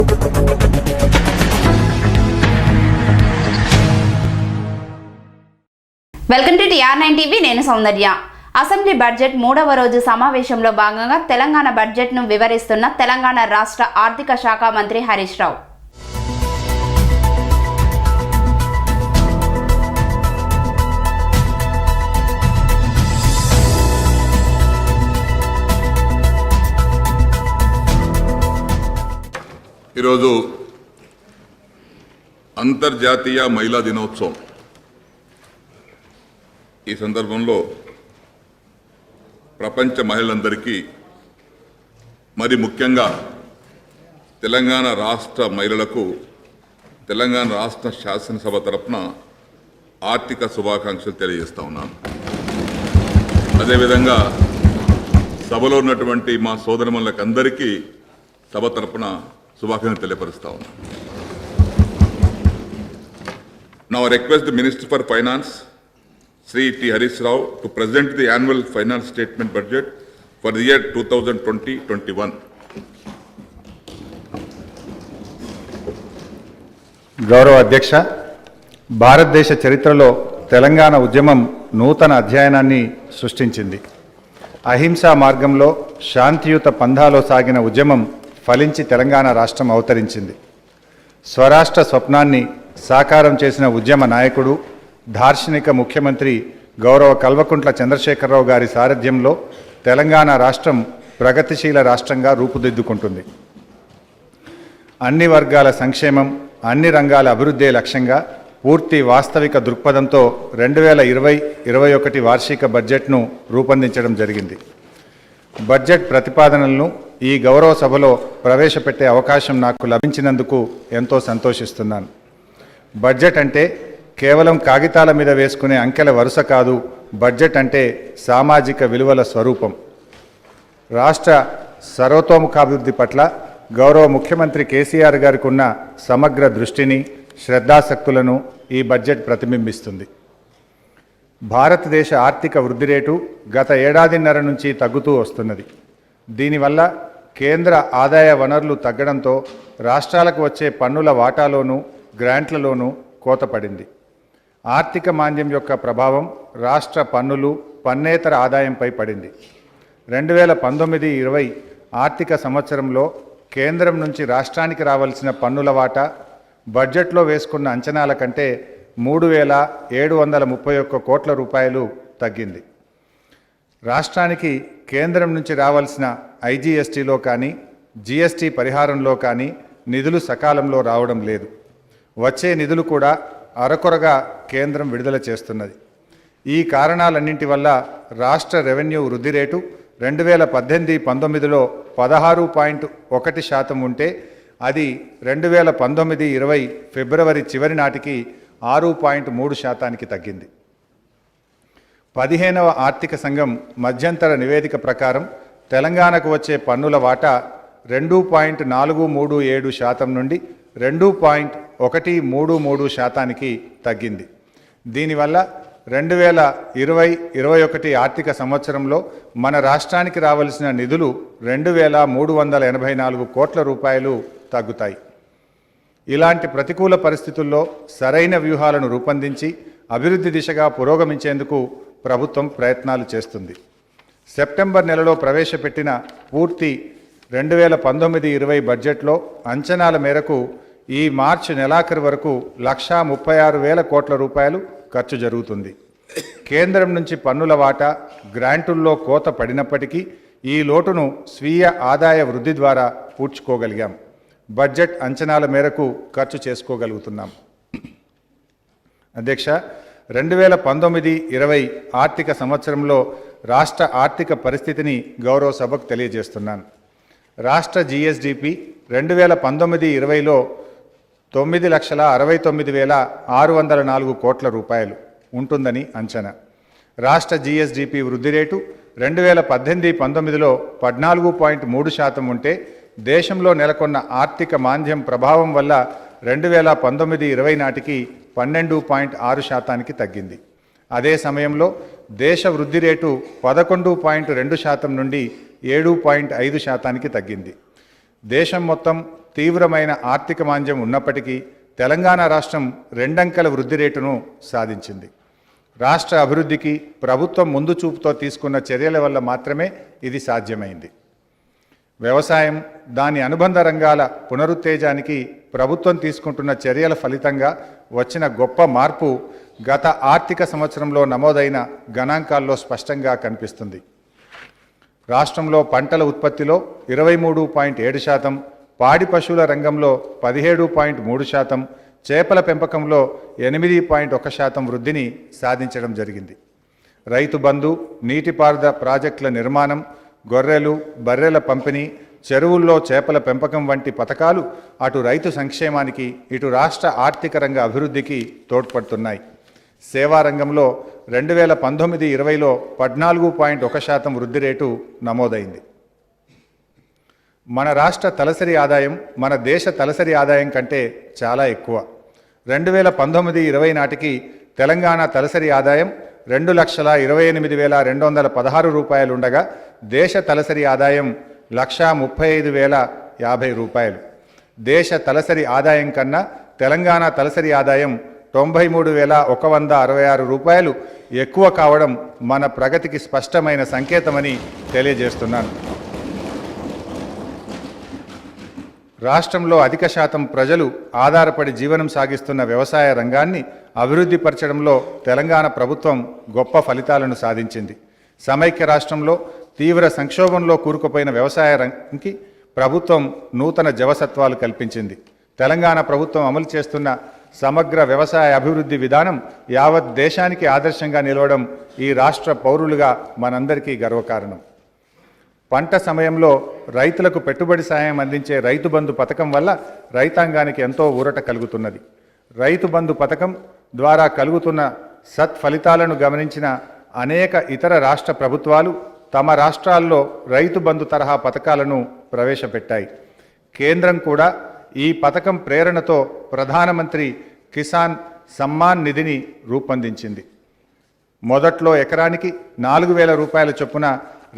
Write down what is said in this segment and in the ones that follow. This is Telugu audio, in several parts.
Welcome to TR9 TV. నేను సౌందర్య. అసెంబ్లీ బడ్జెట్ 3వ రోజు సమావేశంలో భాగంగా తెలంగాణ బడ్జెట్ను వివరిస్తున్న తెలంగాణ రాష్ట్ర ఆర్థిక శాఖ మంత్రి హరీష్ రావు. ఈరోజు అంతర్జాతీయ మహిళా దినోత్సవం. ఈ సందర్భంలో ప్రపంచ మహిళలందరికీ, మరి ముఖ్యంగా తెలంగాణ రాష్ట్ర మహిళలకు తెలంగాణ రాష్ట్ర శాసనసభ తరఫున ఆర్థిక శుభాకాంక్షలు తెలియజేస్తా ఉన్నాను. అదేవిధంగా సభలో ఉన్నటువంటి మా సోదరమణులకు అందరికీ సభ తరఫున శుభాకాంక్షలు తెలియపరుస్తా ఉన్నాను. Now I request the Minister for Finance, Sri T. Harish Rao, to present the annual finance statement budget for the year 2020-21. గౌరవ అధ్యక్ష, భారతదేశ చరిత్రలో తెలంగాణ ఉద్యమం నూతన అధ్యయనాన్ని సృష్టించింది. అహింసా మార్గంలో శాంతియుత పంథాలో సాగిన ఉద్యమం ఫలించి తెలంగాణ రాష్ట్రం అవతరించింది. స్వరాష్ట్ర స్వప్నాన్ని సాకారం చేసిన ఉద్యమ నాయకుడు, దార్శనిక ముఖ్యమంత్రి గౌరవ కల్వకుంట్ల చంద్రశేఖరరావు గారి సారథ్యంలో తెలంగాణ రాష్ట్రం ప్రగతిశీల రాష్ట్రంగా రూపుదిద్దుకుంటుంది. అన్ని వర్గాల సంక్షేమం, అన్ని రంగాల అభివృద్ధే లక్ష్యంగా పూర్తి వాస్తవిక దృక్పథంతో 2020-21 వార్షిక బడ్జెట్ను రూపొందించడం జరిగింది. బడ్జెట్ ప్రతిపాదనలను ఈ గౌరవ సభలో ప్రవేశపెట్టే అవకాశం నాకు లభించినందుకు ఎంతో సంతోషిస్తున్నాను. బడ్జెట్ అంటే కేవలం కాగితాల మీద వేసుకునే అంకెల వరుస కాదు. బడ్జెట్ అంటే సామాజిక విలువల స్వరూపం. రాష్ట్ర సర్వతోముఖాభివృద్ధి పట్ల గౌరవ ముఖ్యమంత్రి కేసీఆర్ గారికి ఉన్న సమగ్ర దృష్టిని, శ్రద్ధాశక్తులను ఈ బడ్జెట్ ప్రతిబింబిస్తుంది. భారతదేశ ఆర్థిక వృద్ధి రేటు గత ఏడాదిన్నర నుంచి తగ్గుతూ వస్తున్నది. దీనివల్ల కేంద్ర ఆదాయ వనరులు తగ్గడంతో రాష్ట్రాలకు వచ్చే పన్నుల వాటాలోనూ గ్రాంట్లలోనూ కోత పడింది. ఆర్థిక మాంద్యం యొక్క ప్రభావం రాష్ట్ర పన్నులు, పన్నేతర ఆదాయంపై పడింది. 2019-20 ఆర్థిక సంవత్సరంలో కేంద్రం నుంచి రాష్ట్రానికి రావాల్సిన పన్నుల వాటా బడ్జెట్లో వేసుకున్న అంచనాల కంటే 3,731 కోట్ల రూపాయలు తగ్గింది. రాష్ట్రానికి కేంద్రం నుంచి రావాల్సిన IGSTలో కానీ, GST పరిహారంలో కానీ నిధులు సకాలంలో రావడం లేదు. వచ్చే నిధులు కూడా అరకొరగా కేంద్రం విడుదల చేస్తున్నది. ఈ కారణాలన్నింటి వల్ల రాష్ట్ర రెవెన్యూ వృద్ధి రేటు 2018-19లో 16.1% ఉంటే అది 2019-20 ఫిబ్రవరి చివరి నాటికి 6.3% తగ్గింది. 15వ ఆర్థిక సంఘం మధ్యంతర నివేదిక ప్రకారం తెలంగాణకు వచ్చే పన్నుల వాటా 2.437% నుండి 2.133% తగ్గింది. దీనివల్ల 2020-21 ఆర్థిక సంవత్సరంలో మన రాష్ట్రానికి రావాల్సిన నిధులు 2,384 కోట్ల రూపాయలు తగ్గుతాయి. ఇలాంటి ప్రతికూల పరిస్థితుల్లో సరైన వ్యూహాలను రూపొందించి అభివృద్ధి దిశగా పురోగమించేందుకు ప్రభుత్వం ప్రయత్నాలు చేస్తుంది. సెప్టెంబర్ నెలలో ప్రవేశపెట్టిన పూర్తి 2019-20 బడ్జెట్లో అంచనాల మేరకు ఈ మార్చి నెలాఖరు వరకు 136,000 కోట్ల రూపాయలు ఖర్చు జరుగుతుంది. కేంద్రం నుంచి పన్నుల వాటా, గ్రాంటుల్లో కోత పడినప్పటికీ ఈ లోటును స్వీయ ఆదాయ వృద్ధి ద్వారా పూడ్చుకోగలిగాం. బడ్జెట్ అంచనాల మేరకు ఖర్చు చేసుకోగలుగుతున్నాం. అధ్యక్ష, 2019-20 ఆర్థిక సంవత్సరంలో రాష్ట్ర ఆర్థిక పరిస్థితిని గౌరవ సభకు తెలియజేస్తున్నాను. రాష్ట్ర GSDP 2019-20లో 9,69,604 కోట్ల రూపాయలు ఉంటుందని అంచనా. రాష్ట్ర GSDP వృద్ధి రేటు 2018-19లో 14.3% ఉంటే దేశంలో నెలకొన్న ఆర్థిక మాంద్యం ప్రభావం వల్ల 2019-20 నాటికి 12.6% తగ్గింది. అదే సమయంలో దేశ వృద్ధి రేటు 11.2% నుండి 7.5% తగ్గింది. దేశం మొత్తం తీవ్రమైన ఆర్థిక మాంద్యం ఉన్నప్పటికీ తెలంగాణ రాష్ట్రం 2 అంకెల వృద్ధి రేటును సాధించింది. రాష్ట్ర అభివృద్ధికి ప్రభుత్వం ముందు చూపుతో తీసుకున్న చర్యల వల్ల మాత్రమే ఇది సాధ్యమైంది. వ్యవసాయం, దాని అనుబంధ రంగాల పునరుత్తేజానికి ప్రభుత్వం తీసుకుంటున్న చర్యల ఫలితంగా వచ్చిన గొప్ప మార్పు గత ఆర్థిక సంవత్సరంలో నమోదైన గణాంకాల్లో స్పష్టంగా కనిపిస్తుంది. రాష్ట్రంలో పంటల ఉత్పత్తిలో 23.7%, పాడి పశువుల రంగంలో 17.3%, చేపల పెంపకంలో 8.1% వృద్ధిని సాధించడం జరిగింది. రైతు బంధు, నీటిపారుదల ప్రాజెక్టుల నిర్మాణం, గొర్రెలు, బర్రెల పంపిణీ, చెరువుల్లో చేపల పెంపకం వంటి పథకాలు అటు రైతు సంక్షేమానికి, ఇటు రాష్ట్ర ఆర్థిక రంగ అభివృద్ధికి తోడ్పడుతున్నాయి. సేవా రంగంలో 2019-20లో 14.1% వృద్ధి రేటు నమోదైంది. మన రాష్ట్ర తలసరి ఆదాయం మన దేశ తలసరి ఆదాయం కంటే చాలా ఎక్కువ. 2019-20 నాటికి తెలంగాణ తలసరి ఆదాయం 2,28,216 రూపాయలు ఉండగా దేశ తలసరి ఆదాయం 1,35,050 రూపాయలు. దేశ తలసరి ఆదాయం కన్నా తెలంగాణ తలసరి ఆదాయం 93,166 రూపాయలు ఎక్కువ కావడం మన ప్రగతికి స్పష్టమైన సంకేతమని తెలియజేస్తున్నాను. రాష్ట్రంలో అధిక శాతం ప్రజలు ఆధారపడి జీవనం సాగిస్తున్న వ్యవసాయ రంగాన్ని అభివృద్ధి పరచడంలో తెలంగాణ ప్రభుత్వం గొప్ప ఫలితాలను సాధించింది. సమైక్య రాష్ట్రంలో తీవ్ర సంక్షోభంలో కూరుకుపోయిన వ్యవసాయ రంగానికి ప్రభుత్వం నూతన జవసత్వాలు కల్పించింది. తెలంగాణ ప్రభుత్వం అమలు చేస్తున్న సమగ్ర వ్యవసాయ అభివృద్ధి విధానం యావత్ దేశానికి ఆదర్శంగా నిలవడం ఈ రాష్ట్ర పౌరులుగా మనందరికీ గర్వకారణం. పంట సమయంలో రైతులకు పెట్టుబడి సాయం అందించే రైతు బంధు పథకం వల్ల రైతాంగానికి ఎంతో ఊరట కలుగుతున్నది. రైతు బంధు పథకం ద్వారా కలుగుతున్న సత్ఫలితాలను గమనించిన అనేక ఇతర రాష్ట్ర ప్రభుత్వాలు తమ రాష్ట్రాల్లో రైతు బంధు తరహా పథకాలను ప్రవేశపెట్టాయి. కేంద్రం కూడా ఈ పథకం ప్రేరణతో ప్రధానమంత్రి కిసాన్ సమ్మాన్ నిధిని రూపొందించింది. మొదట్లో ఎకరానికి 4,000 రూపాయల చొప్పున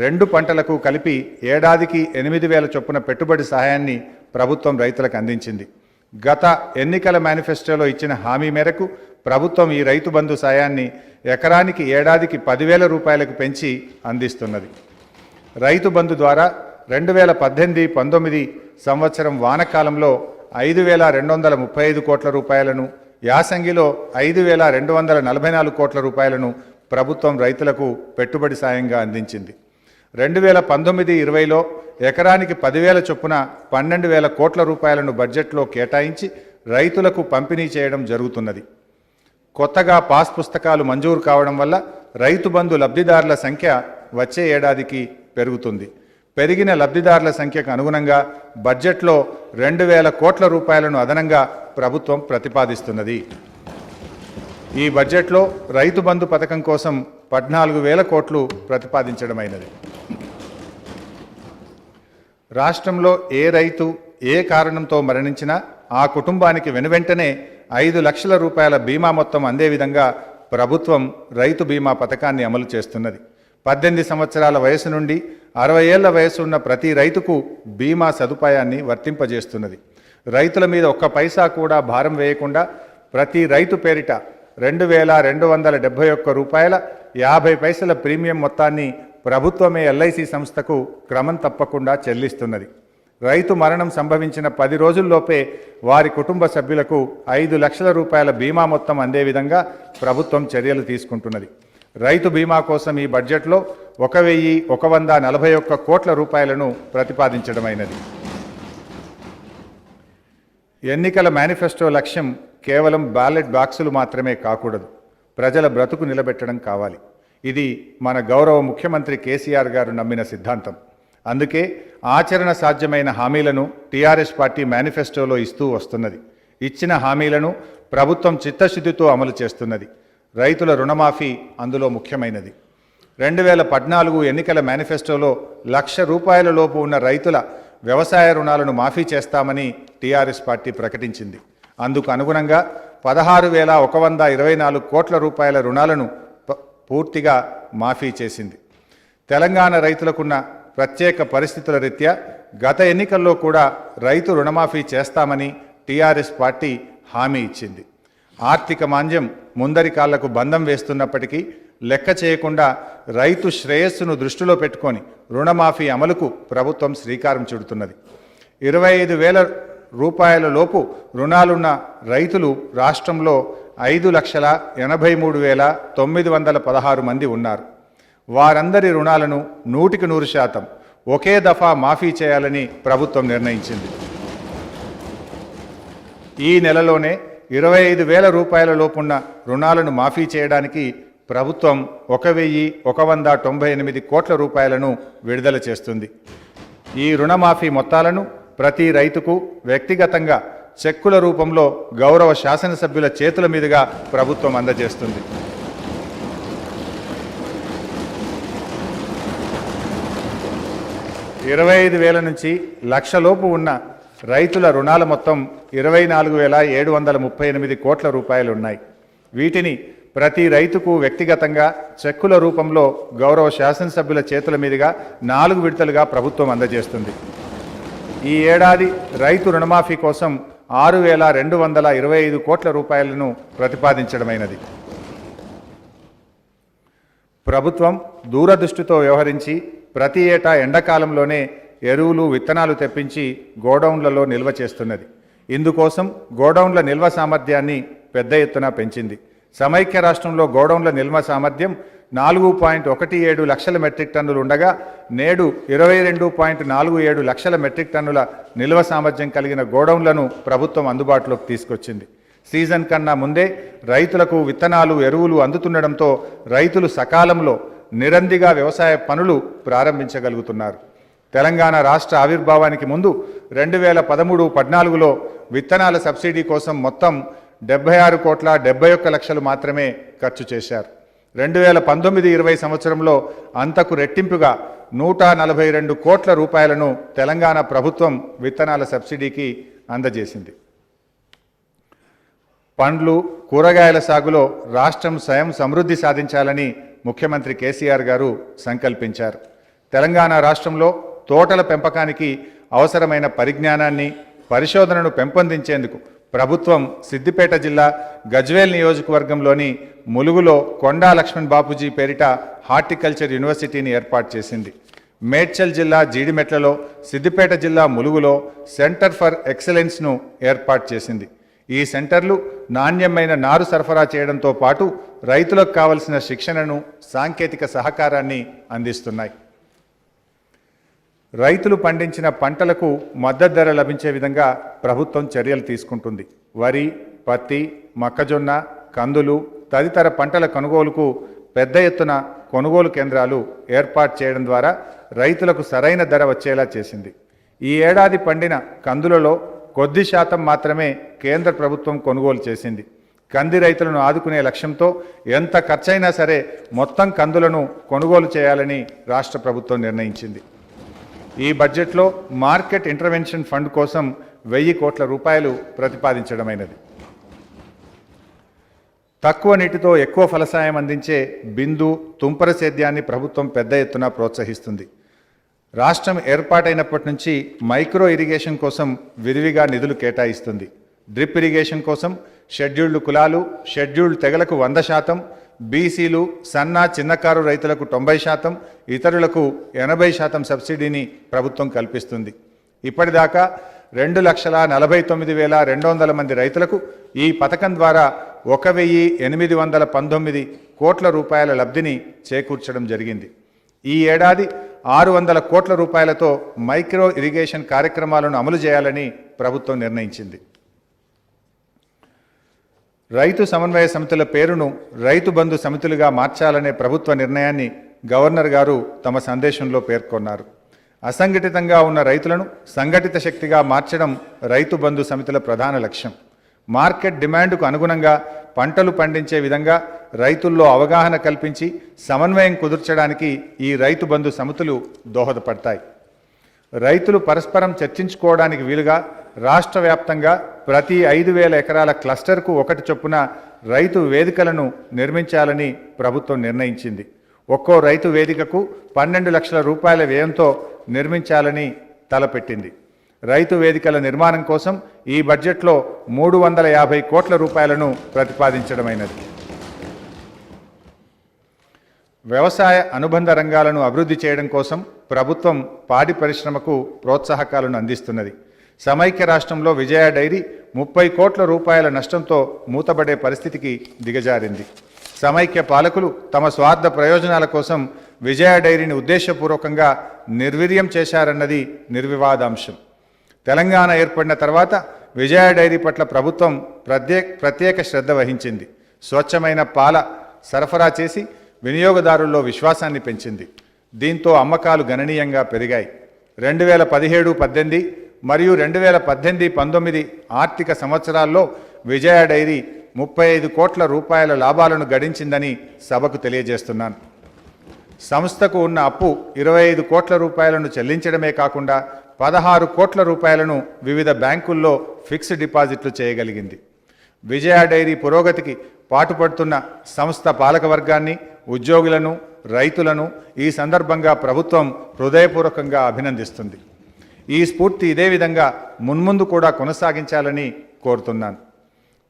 2 పంటలకు కలిపి ఏడాదికి 8,000 చొప్పున పెట్టుబడి సహాయాన్ని ప్రభుత్వం రైతులకు అందించింది. గత ఎన్నికల మేనిఫెస్టోలో ఇచ్చిన హామీ మేరకు ప్రభుత్వం ఈ రైతు బంధు సాయాన్ని ఎకరానికి ఏడాదికి 10,000 రూపాయలకు పెంచి అందిస్తున్నది. రైతు బంధు ద్వారా 2018-19 సంవత్సరం వానకాలంలో 5,235 కోట్ల రూపాయలను, యాసంగిలో 5,244 కోట్ల రూపాయలను ప్రభుత్వం రైతులకు పెట్టుబడి సాయంగా అందించింది. 2019-20లో ఎకరానికి 10,000 చొప్పున 12,000 కోట్ల రూపాయలను బడ్జెట్లో కేటాయించి రైతులకు పంపిణీ చేయడం జరుగుతున్నది. కొత్తగా పాస్ పుస్తకాలు మంజూరు కావడం వల్ల రైతు బంధు లబ్ధిదారుల సంఖ్య వచ్చే ఏడాదికి పెరుగుతుంది. పెరిగిన లబ్ధిదారుల సంఖ్యకు అనుగుణంగా బడ్జెట్లో 2,000 కోట్ల రూపాయలను అదనంగా ప్రభుత్వం ప్రతిపాదిస్తున్నది. ఈ బడ్జెట్లో రైతు బంధు పథకం కోసం 14,000 కోట్లు ప్రతిపాదించడమైనది. రాష్ట్రంలో ఏ రైతు ఏ కారణంతో మరణించినా ఆ కుటుంబానికి వెనువెంటనే 5 లక్షల రూపాయల బీమా మొత్తం అందే విధంగా ప్రభుత్వం రైతు బీమా పథకాన్ని అమలు చేస్తున్నది. 18 సంవత్సరాల వయసు నుండి 60 ఏళ్ల వయసు ఉన్న ప్రతి రైతుకు బీమా సదుపాయాన్ని వర్తింపజేస్తున్నది. రైతుల మీద ఒక్క పైసా కూడా భారం వేయకుండా ప్రతి రైతు పేరిట 2,271 రూపాయల 50 పైసల ప్రీమియం మొత్తాన్ని ప్రభుత్వమే ఎల్ఐసి సంస్థకు క్రమం తప్పకుండా చెల్లిస్తున్నది. రైతు మరణం సంభవించిన 10 రోజుల్లోపే వారి కుటుంబ సభ్యులకు 5 లక్షల రూపాయల బీమా మొత్తం అందే విధంగా ప్రభుత్వం చర్యలు తీసుకుంటున్నది. రైతు బీమా కోసం ఈ బడ్జెట్లో 1,141 కోట్ల రూపాయలను ప్రతిపాదించడమైనది. ఎన్నికల మేనిఫెస్టో లక్ష్యం కేవలం బ్యాలెట్ బాక్సులు మాత్రమే కాకూడదు, ప్రజల బ్రతుకు నిలబెట్టడం కావాలి. ఇది మన గౌరవ ముఖ్యమంత్రి కేసీఆర్ గారు నమ్మిన సిద్ధాంతం. అందుకే ఆచరణ సాధ్యమైన హామీలను టీఆర్ఎస్ పార్టీ మేనిఫెస్టోలో ఇస్తూ వస్తున్నది. ఇచ్చిన హామీలను ప్రభుత్వం చిత్తశుద్ధితో అమలు చేస్తున్నది. రైతుల రుణమాఫీ అందులో ముఖ్యమైనది. 2014 ఎన్నికల మేనిఫెస్టోలో 1,00,000 రూపాయల లోపు ఉన్న రైతుల వ్యవసాయ రుణాలను మాఫీ చేస్తామని టీఆర్ఎస్ పార్టీ ప్రకటించింది. అందుకు అనుగుణంగా 16,124 కోట్ల రూపాయల రుణాలను పూర్తిగా మాఫీ చేసింది. తెలంగాణ రైతులకున్న ప్రత్యేక పరిస్థితుల రీత్యా గత ఎన్నికల్లో కూడా రైతు రుణమాఫీ చేస్తామని టీఆర్ఎస్ పార్టీ హామీ ఇచ్చింది. ఆర్థిక మాంద్యం ముందరి కాళ్లకు బంధం వేస్తున్నప్పటికీ లెక్క చేయకుండా రైతు శ్రేయస్సును దృష్టిలో పెట్టుకొని రుణమాఫీ అమలుకు ప్రభుత్వం శ్రీకారం చుడుతున్నది. 25,000 రూపాయల లోపు రుణాలున్న రైతులు రాష్ట్రంలో 5,83,916 మంది ఉన్నారు. వారందరి రుణాలను 100% ఒకే దఫా మాఫీ చేయాలని ప్రభుత్వం నిర్ణయించింది. ఈ నెలలోనే 25,000 రూపాయల లోపున్న రుణాలను మాఫీ చేయడానికి ప్రభుత్వం 1,198 కోట్ల రూపాయలను విడుదల చేస్తుంది. ఈ రుణమాఫీ మొత్తాలను ప్రతి రైతుకు వ్యక్తిగతంగా చెక్కుల రూపంలో గౌరవ శాసనసభ్యుల చేతుల మీదుగా ప్రభుత్వం అందజేస్తుంది. $25,000 నుంచి లక్షలోపు ఉన్న రైతుల రుణాల మొత్తం 24,738 కోట్ల రూపాయలు ఉన్నాయి. వీటిని ప్రతి రైతుకు వ్యక్తిగతంగా చెక్కుల రూపంలో గౌరవ శాసనసభ్యుల చేతుల మీదుగా 4 విడతలుగా ప్రభుత్వం అందజేస్తుంది. ఈ ఏడాది రైతు రుణమాఫీ కోసం 6,225 కోట్ల రూపాయలను ప్రతిపాదించడమైనది. ప్రభుత్వం దూరదృష్టితో వ్యవహరించి ప్రతి ఏటా ఎండాకాలంలోనే ఎరువులు విత్తనాలు తెప్పించి గోడౌన్లలో నిల్వ చేస్తున్నది. ఇందుకోసం గోడౌన్ల నిల్వ సామర్థ్యాన్ని పెద్ద ఎత్తున పెంచింది. సమైక్య రాష్ట్రంలో గోడౌన్ల నిల్వ సామర్థ్యం 4.17 లక్షల మెట్రిక్ టన్నులు ఉండగా నేడు 22.47 లక్షల మెట్రిక్ టన్నుల నిల్వ సామర్థ్యం కలిగిన గోడౌన్లను ప్రభుత్వం అందుబాటులోకి తీసుకొచ్చింది. సీజన్ కన్నా ముందే రైతులకు విత్తనాలు ఎరువులు అందుతుండడంతో రైతులు సకాలంలో నిరందిగా వ్యవసాయ పనులు ప్రారంభించగలుగుతున్నారు. తెలంగాణ రాష్ట్ర ఆవిర్భావానికి ముందు 2013-14లో విత్తనాల సబ్సిడీ కోసం మొత్తం 76,71,00,000 మాత్రమే ఖర్చు చేశారు. 2019-20 సంవత్సరంలో అంతకు రెట్టింపుగా 142 కోట్ల రూపాయలను తెలంగాణ ప్రభుత్వం విత్తనాల సబ్సిడీకి అందజేసింది. పండ్లు కూరగాయల సాగులో రాష్ట్రం స్వయం సమృద్ధి సాధించాలని ముఖ్యమంత్రి కేసీఆర్ గారు సంకల్పించారు. తెలంగాణ రాష్ట్రంలో తోటల పెంపకానికి అవసరమైన పరిజ్ఞానాన్ని పరిశోధనను పెంపొందించేందుకు ప్రభుత్వం సిద్దిపేట జిల్లా గజ్వేల్ నియోజకవర్గంలోని ములుగులో కొండా లక్ష్మణ్ బాపూజీ పేరిట హార్టికల్చర్ యూనివర్సిటీని ఏర్పాటు చేసింది. మేడ్చల్ జిల్లా జీడిమెట్లలో, సిద్దిపేట జిల్లా ములుగులో సెంటర్ ఫర్ ఎక్సలెన్స్ను ఏర్పాటు చేసింది. ఈ సెంటర్లు నాణ్యమైన నారు సరఫరా చేయడంతో పాటు రైతులకు కావలసిన శిక్షణను, సాంకేతిక సహకారాన్ని అందిస్తున్నాయి. రైతులు పండించిన పంటలకు మద్దతు ధర లభించే విధంగా ప్రభుత్వం చర్యలు తీసుకుంటుంది. వరి, పత్తి, మొక్కజొన్న, కందులు తదితర పంటల కొనుగోలుకు పెద్ద ఎత్తున కొనుగోలు కేంద్రాలు ఏర్పాటు చేయడం ద్వారా రైతులకు సరైన ధర వచ్చేలా చేసింది. ఈ ఏడాది పండిన కందులలో కొద్ది శాతం మాత్రమే కేంద్ర ప్రభుత్వం కొనుగోలు చేసింది. కంది రైతులను ఆదుకునే లక్ష్యంతో ఎంత ఖర్చైనా సరే మొత్తం కందులను కొనుగోలు చేయాలని రాష్ట్ర ప్రభుత్వం నిర్ణయించింది. ఈ బడ్జెట్లో మార్కెట్ ఇంటర్వెన్షన్ ఫండ్ కోసం 1,000 కోట్ల రూపాయలు ప్రతిపాదించడమైనది. తక్కువ నీటితో ఎక్కువ ఫలసాయం అందించే బిందు, తుంపర సేద్యాన్ని ప్రభుత్వం పెద్ద ఎత్తున ప్రోత్సహిస్తుంది. రాష్ట్రం ఏర్పాటైనప్పటి నుంచి మైక్రో ఇరిగేషన్ కోసం విరివిగా నిధులు కేటాయిస్తుంది. డ్రిప్ ఇరిగేషన్ కోసం షెడ్యూల్డ్ కులాలు, షెడ్యూల్డ్ తెగలకు 100%, బీసీలు, సన్న చిన్నకారు రైతులకు 90%, ఇతరులకు 80% సబ్సిడీని ప్రభుత్వం కల్పిస్తుంది. ఇప్పటిదాకా 2,49,200 మంది రైతులకు ఈ పథకం ద్వారా 1,819 కోట్ల రూపాయల లబ్ధిని చేకూర్చడం జరిగింది. ఈ ఏడాది 600 కోట్ల రూపాయలతో మైక్రో ఇరిగేషన్ కార్యక్రమాలను అమలు చేయాలని ప్రభుత్వం నిర్ణయించింది. రైతు సమన్వయ సమితుల పేరును రైతు బంధు సమితులుగా మార్చాలనే ప్రభుత్వ నిర్ణయాన్ని గవర్నర్ గారు తమ సందేశంలో పేర్కొన్నారు. అసంఘటితంగా ఉన్న రైతులను సంఘటిత శక్తిగా మార్చడం రైతు బంధు సమితుల ప్రధాన లక్ష్యం. మార్కెట్ డిమాండ్కు అనుగుణంగా పంటలు పండించే విధంగా రైతుల్లో అవగాహన కల్పించి సమన్వయం కుదుర్చడానికి ఈ రైతు బంధు సమితులు దోహదపడతాయి. రైతులు పరస్పరం చర్చించుకోవడానికి వీలుగా రాష్ట్ర వ్యాప్తంగా ప్రతి 5,000 ఎకరాల క్లస్టర్కు 1 చొప్పున రైతు వేదికలను నిర్మించాలని ప్రభుత్వం నిర్ణయించింది. ఒక్కో రైతు వేదికకు 12 లక్షల రూపాయల వ్యయంతో నిర్మించాలని తలపెట్టింది. రైతు వేదికల నిర్మాణం కోసం ఈ బడ్జెట్లో 350 కోట్ల రూపాయలను ప్రతిపాదించడమైనది. వ్యవసాయ అనుబంధ రంగాలను అభివృద్ధి చేయడం కోసం ప్రభుత్వం పాడి పరిశ్రమకు ప్రోత్సాహకాలను అందిస్తున్నది. సమైక్య రాష్ట్రంలో విజయ డైరీ 30 కోట్ల రూపాయల నష్టంతో మూతబడే పరిస్థితికి దిగజారింది. సమైక్య పాలకులు తమ స్వార్థ ప్రయోజనాల కోసం విజయ డైరీని ఉద్దేశపూర్వకంగా నిర్వీర్యం చేశారన్నది నిర్వివాదాంశం. తెలంగాణ ఏర్పడిన తర్వాత విజయ డైరీ పట్ల ప్రభుత్వం ప్రత్యేక శ్రద్ధ వహించింది. స్వచ్ఛమైన పాల సరఫరా చేసి వినియోగదారుల్లో విశ్వాసాన్ని పెంచింది. దీంతో అమ్మకాలు గణనీయంగా పెరిగాయి. 2017-18 మరియు 2018-19 ఆర్థిక సంవత్సరాల్లో విజయ డైరీ 35 కోట్ల రూపాయల లాభాలను గడించిందని సభకు తెలియజేస్తున్నాను. సంస్థకు ఉన్న అప్పు 25 కోట్ల రూపాయలను చెల్లించడమే కాకుండా 16 కోట్ల రూపాయలను వివిధ బ్యాంకుల్లో ఫిక్స్డ్ డిపాజిట్లు చేయగలిగింది. విజయ డైరీ పురోగతికి పాటుపడుతున్న సంస్థ పాలకవర్గాన్ని, ఉద్యోగులను, రైతులను ఈ సందర్భంగా ప్రభుత్వం హృదయపూర్వకంగా అభినందిస్తుంది. ఈ స్ఫూర్తి ఇదే విధంగా మున్ముందు కూడా కొనసాగించాలని కోరుతున్నాను.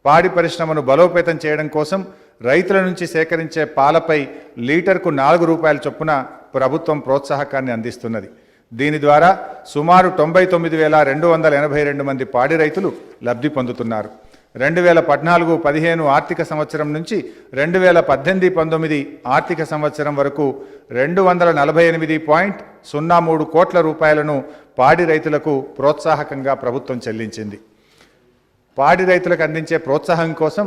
పాడి పరిశ్రమను బలోపేతం చేయడం కోసం రైతుల నుంచి సేకరించే పాలపై లీటర్కు 4 రూపాయల చొప్పున ప్రభుత్వం ప్రోత్సాహకాన్ని అందిస్తున్నది. దీని ద్వారా సుమారు 99,282 మంది పాడి రైతులు లబ్ధి పొందుతున్నారు. 2014-15 ఆర్థిక సంవత్సరం నుంచి 2018-19 ఆర్థిక సంవత్సరం వరకు 248.03 కోట్ల రూపాయలను పాడి రైతులకు ప్రోత్సాహకంగా ప్రభుత్వం చెల్లించింది. పాడి రైతులకు అందించే ప్రోత్సాహం కోసం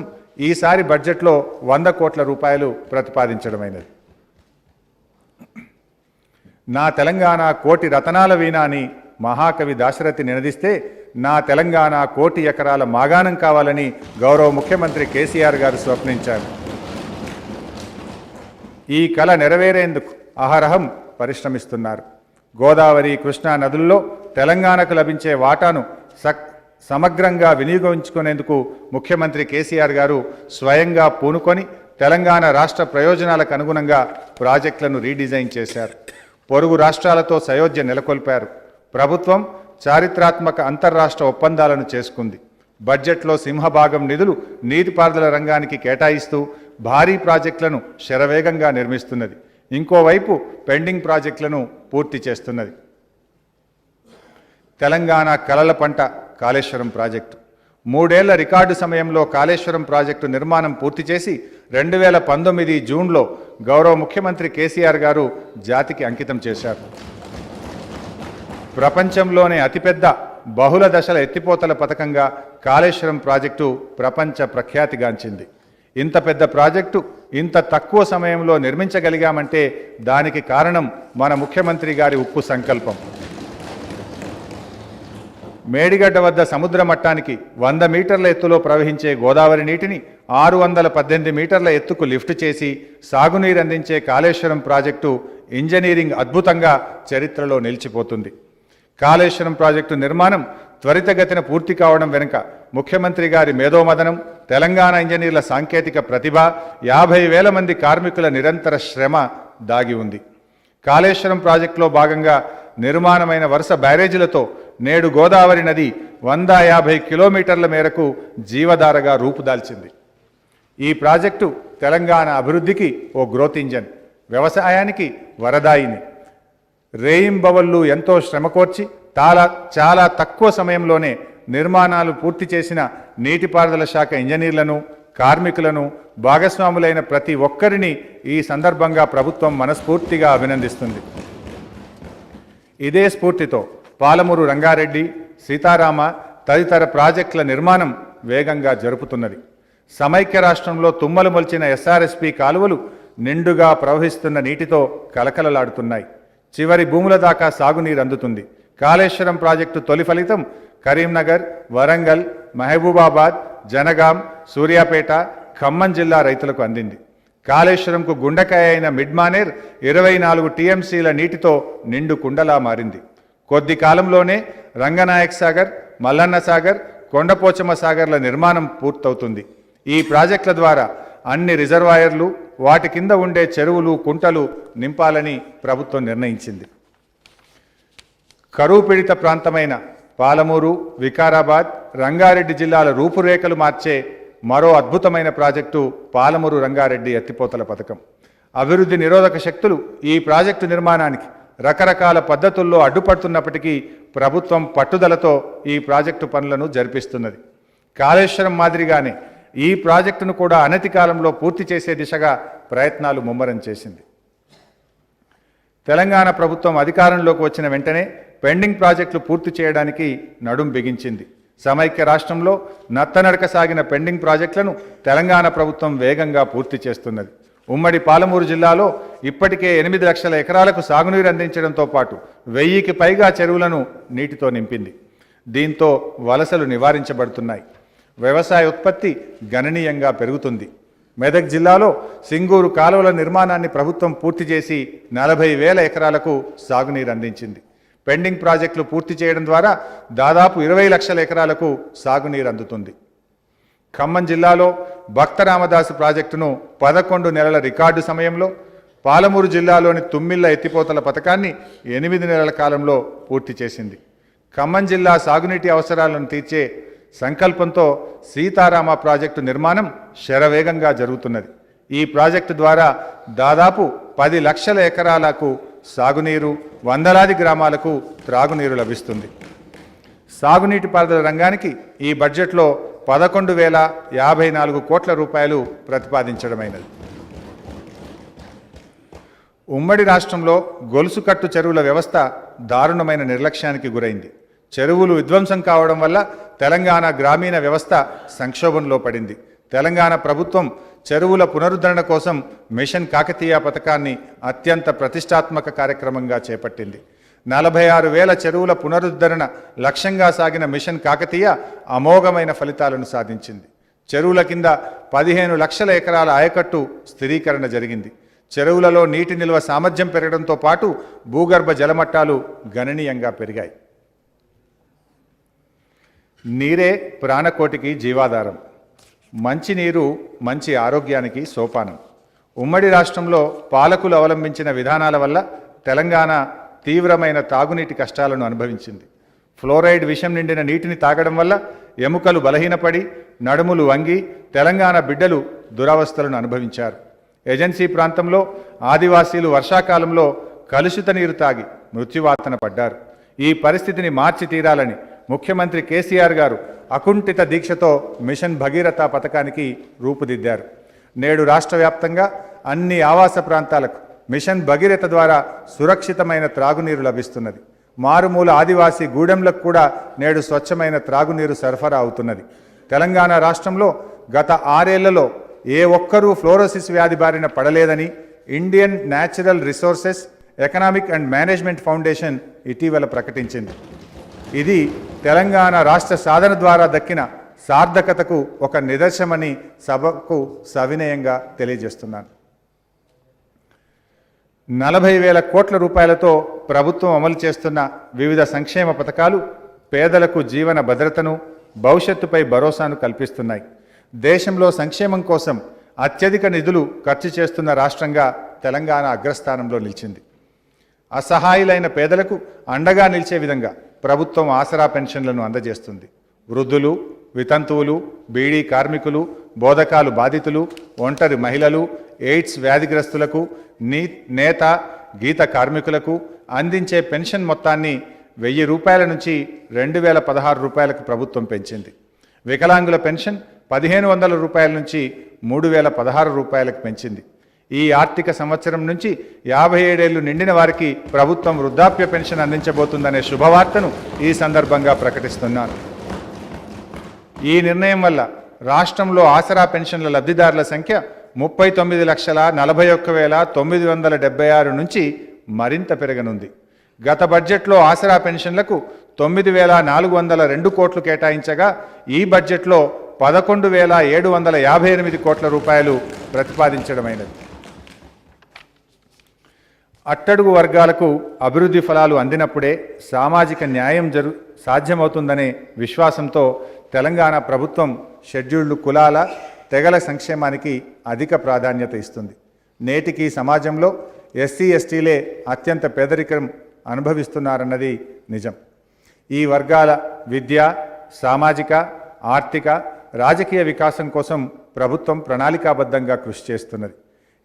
ఈసారి బడ్జెట్లో 100 కోట్ల రూపాయలు ప్రతిపాదించడమైనది. నా తెలంగాణ కోటి రతనాల వీణ అని మహాకవి దాశరథి నినదిస్తే నా తెలంగాణ కోటి ఎకరాల మాగాణం కావాలని గౌరవ ముఖ్యమంత్రి కేసీఆర్ గారు స్వప్నించారు. ఈ కల నెరవేరేందుకు అహరహం పరిశ్రమిస్తున్నారు. గోదావరి, కృష్ణా నదుల్లో తెలంగాణకు లభించే వాటాను సమగ్రంగా వినియోగించుకునేందుకు ముఖ్యమంత్రి కేసీఆర్ గారు స్వయంగా పూనుకొని తెలంగాణ రాష్ట్ర ప్రయోజనాలకు అనుగుణంగా ప్రాజెక్టులను రీడిజైన్ చేశారు. పొరుగు రాష్ట్రాలతో సయోధ్య నెలకొల్పారు. ప్రభుత్వం చారిత్రాత్మక అంతర్రాష్ట్ర ఒప్పందాలను చేసుకుంది. బడ్జెట్లో సింహభాగం నిధులు నీటిపారుదల రంగానికి కేటాయిస్తూ భారీ ప్రాజెక్టులను శరవేగంగా నిర్మిస్తున్నది. ఇంకోవైపు పెండింగ్ ప్రాజెక్టులను పూర్తి చేస్తున్నది. తెలంగాణ కలల పంట కాళేశ్వరం ప్రాజెక్టు 3 ఏళ్ల రికార్డు సమయంలో కాళేశ్వరం ప్రాజెక్టు నిర్మాణం పూర్తి చేసి 2019 జూన్లో గౌరవ ముఖ్యమంత్రి కేసీఆర్ గారు జాతికి అంకితం చేశారు. ప్రపంచంలోనే అతిపెద్ద బహుళ దశల ఎత్తిపోతల పథకంగా కాళేశ్వరం ప్రాజెక్టు ప్రపంచ ప్రఖ్యాతిగాంచింది. ఇంత పెద్ద ప్రాజెక్టు ఇంత తక్కువ సమయంలో నిర్మించగలిగామంటే దానికి కారణం మన ముఖ్యమంత్రి గారి ఉప్పు సంకల్పం. మేడిగడ్డ వద్ద సముద్ర మట్టానికి 100 మీటర్ల ఎత్తులో ప్రవహించే గోదావరి నీటిని 618 మీటర్ల ఎత్తుకు లిఫ్ట్ చేసి సాగునీరు అందించే కాళేశ్వరం ప్రాజెక్టు ఇంజనీరింగ్ అద్భుతంగా చరిత్రలో నిలిచిపోతుంది. కాళేశ్వరం ప్రాజెక్టు నిర్మాణం త్వరితగతిన పూర్తి కావడం వెనుక ముఖ్యమంత్రి గారి మేధోమదనం, తెలంగాణ ఇంజనీర్ల సాంకేతిక ప్రతిభ, 50,000 మంది కార్మికుల నిరంతర శ్రమ దాగి ఉంది. కాళేశ్వరం ప్రాజెక్టులో భాగంగా నిర్మాణమైన వరుస బ్యారేజీలతో నేడు గోదావరి నది 150 కిలోమీటర్ల మేరకు జీవధారగా రూపుదాల్చింది. ఈ ప్రాజెక్టు తెలంగాణ అభివృద్ధికి ఓ గ్రోత్ ఇంజన్, వ్యవసాయానికి వరదాయిని. రేయింబవళ్ళు ఎంతో శ్రమకోర్చి చాలా తక్కువ సమయంలోనే నిర్మాణాలు పూర్తి చేసిన నీటిపారుదల శాఖ ఇంజనీర్లను, కార్మికులను, భాగస్వాములైన ప్రతి ఒక్కరిని ఈ సందర్భంగా ప్రభుత్వం మనస్ఫూర్తిగా అభినందిస్తుంది. ఇదే స్ఫూర్తితో పాలమూరు రంగారెడ్డి, సీతారామ తదితర ప్రాజెక్టుల నిర్మాణం వేగంగా జరుపుతున్నది. సమైక్య రాష్ట్రంలో తుమ్మలు మొలిచిన ఎస్ఆర్ఎస్పీ కాలువలు నిండుగా ప్రవహిస్తున్న నీటితో కలకలలాడుతున్నాయి. చివరి భూముల దాకా సాగునీరు అందుతుంది. కాళేశ్వరం ప్రాజెక్టు తొలి ఫలితం కరీంనగర్, వరంగల్, మహబూబాబాద్, జనగాం, సూర్యాపేట, ఖమ్మం జిల్లా రైతులకు అందింది. కాళేశ్వరంకు గుండెకాయ అయిన మిడ్మానేర్ 24 టీఎంసీల నీటితో నిండు కుండలా మారింది. కొద్ది కాలంలోనే రంగనాయక్ సాగర్, మల్లన్న సాగర్, కొండపోచమ్మ సాగర్ల నిర్మాణం పూర్తవుతుంది. ఈ ప్రాజెక్టుల ద్వారా అన్ని రిజర్వాయర్లు, వాటి కింద ఉండే చెరువులు, కుంటలు నింపాలని ప్రభుత్వం నిర్ణయించింది. కరువు పీడిత ప్రాంతమైన పాలమూరు, వికారాబాద్, రంగారెడ్డి జిల్లాల రూపురేఖలు మార్చే మరో అద్భుతమైన ప్రాజెక్టు పాలమూరు రంగారెడ్డి ఎత్తిపోతల పథకం. అభివృద్ధి నిరోధక శక్తులు ఈ ప్రాజెక్టు నిర్మాణానికి రకరకాల పద్ధతుల్లో అడ్డుపడుతున్నప్పటికీ ప్రభుత్వం పట్టుదలతో ఈ ప్రాజెక్టు పనులను జరిపిస్తున్నది. కాళేశ్వరం మాదిరిగానే ఈ ప్రాజెక్టును కూడా అనతి కాలంలో పూర్తి చేసే దిశగా ప్రయత్నాలు ముమ్మరం చేసింది. తెలంగాణ ప్రభుత్వం అధికారంలోకి వచ్చిన వెంటనే పెండింగ్ ప్రాజెక్టులు పూర్తి చేయడానికి నడుం బిగించింది. సమైక్య రాష్ట్రంలో నత్తనడక సాగిన పెండింగ్ ప్రాజెక్టులను తెలంగాణ ప్రభుత్వం వేగంగా పూర్తి చేస్తున్నది. ఉమ్మడి పాలమూరు జిల్లాలో ఇప్పటికే 8 లక్షల ఎకరాలకు సాగునీరు అందించడంతో పాటు 1000కి పైగా చెరువులను నీటితో నింపింది. దీంతో వలసలు నివారించబడుతున్నాయి. వ్యవసాయ ఉత్పత్తి గణనీయంగా పెరుగుతుంది. మెదక్ జిల్లాలో సింగూరు కాలువల నిర్మాణాన్ని ప్రభుత్వం పూర్తి చేసి 40,000 ఎకరాలకు సాగునీరు అందించింది. పెండింగ్ ప్రాజెక్టులు పూర్తి చేయడం ద్వారా దాదాపు 20 లక్షల ఎకరాలకు సాగునీరు అందుతుంది. ఖమ్మం జిల్లాలో భక్త రామదాసు ప్రాజెక్టును 11 నెలల రికార్డు సమయంలో, పాలమూరు జిల్లాలోని తుమ్మిళ్ల ఎత్తిపోతల పథకాన్ని 8 నెలల కాలంలో పూర్తి చేసింది. ఖమ్మం జిల్లా సాగునీటి అవసరాలను తీర్చే సంకల్పంతో సీతారామ ప్రాజెక్టు నిర్మాణం శరవేగంగా జరుగుతున్నది. ఈ ప్రాజెక్టు ద్వారా దాదాపు 10 లక్షల ఎకరాలకు సాగునీరు, వందలాది గ్రామాలకు త్రాగునీరు లభిస్తుంది. సాగునీటి పారుదల రంగానికి ఈ బడ్జెట్లో 11,054 కోట్ల రూపాయలు ప్రతిపాదించడమైనది. ఉమ్మడి రాష్ట్రంలో గొలుసుకట్టు చెరువుల వ్యవస్థ దారుణమైన నిర్లక్ష్యానికి గురైంది. చెరువులు విధ్వంసం కావడం వల్ల తెలంగాణ గ్రామీణ వ్యవస్థ సంక్షోభంలో పడింది. తెలంగాణ ప్రభుత్వం చెరువుల పునరుద్ధరణ కోసం మిషన్ కాకతీయ పథకాన్ని అత్యంత ప్రతిష్టాత్మక కార్యక్రమంగా చేపట్టింది. 46,000 చెరువుల పునరుద్ధరణ లక్ష్యంగా సాగిన మిషన్ కాకతీయ అమోఘమైన ఫలితాలను సాధించింది. చెరువుల కింద 15 లక్షల ఎకరాల ఆయకట్టు స్థిరీకరణ జరిగింది. చెరువులలో నీటి నిల్వ సామర్థ్యం పెరగడంతో పాటు భూగర్భ జలమట్టాలు గణనీయంగా పెరిగాయి. నీరే ప్రాణకోటికి జీవాధారం. మంచినీరు మంచి ఆరోగ్యానికి సోపానం. ఉమ్మడి రాష్ట్రంలో పాలకులు అవలంబించిన విధానాల వల్ల తెలంగాణ తీవ్రమైన తాగునీటి కష్టాలను అనుభవించింది. ఫ్లోరైడ్ విషం నిండిన నీటిని తాగడం వల్ల ఎముకలు బలహీనపడి నడుములు వంగి తెలంగాణ బిడ్డలు దురవస్థలను అనుభవించారు. ఏజెన్సీ ప్రాంతంలో ఆదివాసీలు వర్షాకాలంలో కలుషిత నీరు తాగి మృత్యువాతన పడ్డారు. ఈ పరిస్థితిని మార్చి తీరాలని ముఖ్యమంత్రి కేసీఆర్ గారు అకుంఠిత దీక్షతో మిషన్ భగీరథ పథకానికి రూపుదిద్దారు. నేడు రాష్ట్ర వ్యాప్తంగా అన్ని ఆవాస ప్రాంతాలకు మిషన్ భగీరథ ద్వారా సురక్షితమైన త్రాగునీరు లభిస్తున్నది. మారుమూల ఆదివాసీ గూడెంలకు కూడా నేడు స్వచ్ఛమైన త్రాగునీరు సరఫరా అవుతున్నది. తెలంగాణ రాష్ట్రంలో గత 6 ఏళ్లలో ఏ ఒక్కరూ ఫ్లోరోసిస్ వ్యాధి బారిన పడలేదని Indian natural resources economic and management foundation ఇటీవల ప్రకటించింది. ఇది తెలంగాణ రాష్ట్ర సాధన ద్వారా దక్కిన సార్థకతకు ఒక నిదర్శనమని సభకు సవినయంగా తెలియజేస్తున్నాను. 40,000 కోట్ల రూపాయలతో ప్రభుత్వం అమలు చేస్తున్న వివిధ సంక్షేమ పథకాలు పేదలకు జీవన భద్రతను, భవిష్యత్తుపై భరోసాను కల్పిస్తున్నాయి. దేశంలో సంక్షేమం కోసం అత్యధిక నిధులు ఖర్చు చేస్తున్న రాష్ట్రంగా తెలంగాణ అగ్రస్థానంలో నిలిచింది. అసహాయులైన పేదలకు అండగా నిలిచే విధంగా ప్రభుత్వం ఆసరా పెన్షన్లను అందజేస్తుంది. వృద్ధులు, వితంతువులు, బీడీ కార్మికులు, బోధకాలు బాధితులు, ఒంటరి మహిళలు, ఎయిడ్స్ వ్యాధిగ్రస్తులకు, నేత గీత కార్మికులకు అందించే పెన్షన్ మొత్తాన్ని 1,000 రూపాయల నుంచి 2,016 రూపాయలకు ప్రభుత్వం పెంచింది. వికలాంగుల పెన్షన్ 1,500 రూపాయల నుంచి 3,016 రూపాయలకు పెంచింది. ఈ ఆర్థిక సంవత్సరం నుంచి 57 ఏళ్లు నిండిన వారికి ప్రభుత్వం వృద్ధాప్య పెన్షన్ అందించబోతుందనే శుభవార్తను ఈ సందర్భంగా ప్రకటిస్తున్నాను. ఈ నిర్ణయం వల్ల రాష్ట్రంలో ఆసరా పెన్షన్ల లబ్ధిదారుల సంఖ్య 39,41,976 నుంచి మరింత పెరగనుంది. గత బడ్జెట్లో ఆసరా పెన్షన్లకు 9,402 కోట్లు కేటాయించగా ఈ బడ్జెట్లో 11,758 కోట్ల రూపాయలు ప్రతిపాదించడమైనది. అట్టడుగు వర్గాలకు అభివృద్ధి ఫలాలు అందినప్పుడే సామాజిక న్యాయం సాధ్యమవుతుందనే విశ్వాసంతో తెలంగాణ ప్రభుత్వం షెడ్యూల్డ్ కులాల, తెగల సంక్షేమానికి అధిక ప్రాధాన్యత ఇస్తుంది. నేటికి సమాజంలో ఎస్సీ ఎస్టీలే అత్యంత పేదరికం అనుభవిస్తున్నారన్నది నిజం. ఈ వర్గాల విద్య, సామాజిక, ఆర్థిక, రాజకీయ వికాసం కోసం ప్రభుత్వం ప్రణాళికాబద్ధంగా కృషి చేస్తున్నది.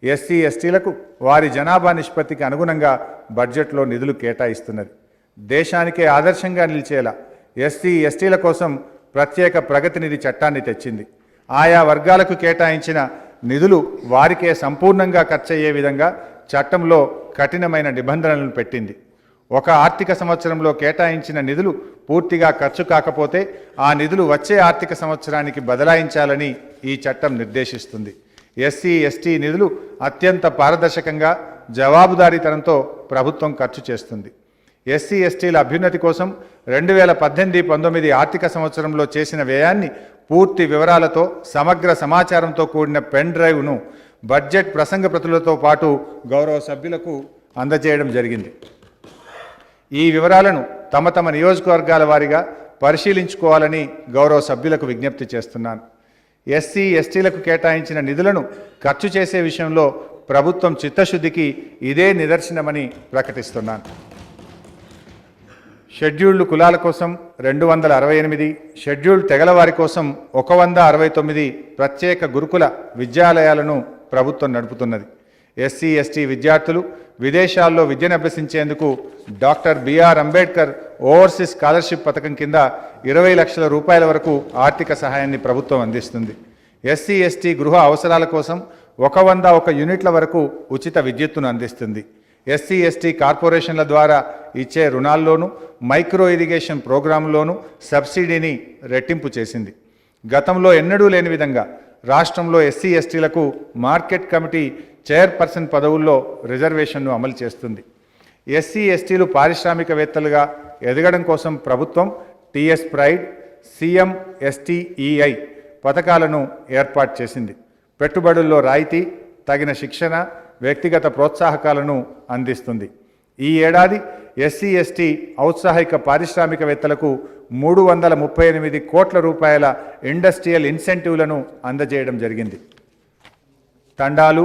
ఎస్సీ ఎస్టీలకు వారి జనాభా నిష్పత్తికి అనుగుణంగా బడ్జెట్లో నిధులు కేటాయిస్తున్నది. దేశానికే ఆదర్శంగా నిలిచేలా ఎస్సీ ఎస్టీల కోసం ప్రత్యేక ప్రగతి నిధి చట్టాన్ని తెచ్చింది. ఆయా వర్గాలకు కేటాయించిన నిధులు వారికే సంపూర్ణంగా ఖర్చయ్యే విధంగా చట్టంలో కఠినమైన నిబంధనలను పెట్టింది. ఒక ఆర్థిక సంవత్సరంలో కేటాయించిన నిధులు పూర్తిగా ఖర్చు కాకపోతే ఆ నిధులు వచ్చే ఆర్థిక సంవత్సరానికి బదలాయించాలని ఈ చట్టం నిర్దేశిస్తుంది. ఎస్సీ ఎస్టీ నిధులు అత్యంత పారదర్శకంగా, జవాబుదారీతనంతో ప్రభుత్వం ఖర్చు చేస్తుంది. ఎస్సీ ఎస్టీల అభ్యున్నతి కోసం 2018-19 ఆర్థిక సంవత్సరంలో చేసిన వ్యయాన్ని పూర్తి వివరాలతో, సమగ్ర సమాచారంతో కూడిన పెన్ డ్రైవ్ను బడ్జెట్ ప్రసంగ ప్రతులతో పాటు గౌరవ సభ్యులకు అందజేయడం జరిగింది. ఈ వివరాలను తమ తమ నియోజకవర్గాల వారీగా పరిశీలించుకోవాలని గౌరవ సభ్యులకు విజ్ఞప్తి చేస్తున్నాను. ఎస్సీ ఎస్టీలకు కేటాయించిన నిధులను ఖర్చు చేసే విషయంలో ప్రభుత్వం చిత్తశుద్ధికి ఇదే నిదర్శనమని ప్రకటిస్తున్నాను. షెడ్యూల్డ్ కులాల కోసం 268, షెడ్యూల్డ్ తెగల వారి కోసం 169 ప్రత్యేక గురుకుల విద్యాలయాలను ప్రభుత్వం నడుపుతున్నది. ఎస్సీ ఎస్టీ విద్యార్థులు విదేశాల్లో విద్యను అభ్యసించేందుకు doctor BR Ambedkar overseas scholarship పథకం కింద 20 లక్షల రూపాయల వరకు ఆర్థిక సహాయాన్ని ప్రభుత్వం అందిస్తుంది. ఎస్సీ ఎస్టీ గృహ అవసరాల కోసం 101 యూనిట్ల వరకు ఉచిత విద్యుత్తును అందిస్తుంది. ఎస్సీ ఎస్టీ కార్పొరేషన్ల ద్వారా ఇచ్చే రుణాల్లోనూ, మైక్రో ఇరిగేషన్ ప్రోగ్రాంలోనూ సబ్సిడీని రెట్టింపు చేసింది. గతంలో ఎన్నడూ లేని విధంగా రాష్ట్రంలో ఎస్సీ ఎస్టీలకు మార్కెట్ కమిటీ చైర్పర్సన్ పదవుల్లో రిజర్వేషన్ను అమలు చేస్తుంది. ఎస్సీ ఎస్టీలు పారిశ్రామికవేత్తలుగా ఎదగడం కోసం ప్రభుత్వం టీఎస్ ప్రైడ్, సీఎం ఎస్టీఈఐ పథకాలను ఏర్పాటు చేసింది. పెట్టుబడుల్లో రాయితీ, తగిన శిక్షణ, వ్యక్తిగత ప్రోత్సాహకాలను అందిస్తుంది. ఈ ఏడాది ఎస్సీ ఎస్టీ ఔత్సాహిక పారిశ్రామికవేత్తలకు 338 కోట్ల రూపాయల ఇండస్ట్రియల్ ఇన్సెంటివ్లను అందజేయడం జరిగింది. తండాలు,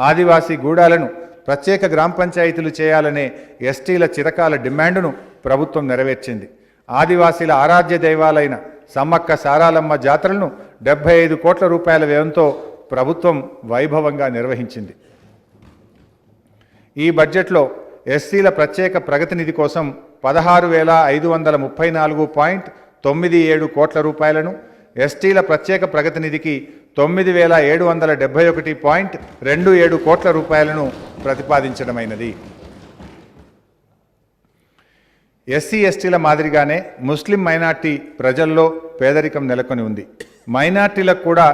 ఆదివాసీ గూడాలను ప్రత్యేక గ్రామ పంచాయతీలు చేయాలనే ఎస్టీల చిరకాల డిమాండును ప్రభుత్వం నెరవేర్చింది. ఆదివాసీల ఆరాధ్య దైవాలైన సమ్మక్క సారాలమ్మ జాతరలను 75 కోట్ల రూపాయల వ్యయంతో ప్రభుత్వం వైభవంగా నిర్వహించింది. ఈ బడ్జెట్లో ఎస్సీల ప్రత్యేక ప్రగతి నిధి కోసం 16,534.97 కోట్ల రూపాయలను, ఎస్టీల ప్రత్యేక ప్రగతి నిధికి 9,771.27 కోట్ల రూపాయలను ప్రతిపాదించడమైనది. ఎస్సీ ఎస్టీల మాదిరిగానే ముస్లిం మైనార్టీ ప్రజల్లో పేదరికం నెలకొని ఉంది. మైనార్టీలకు కూడా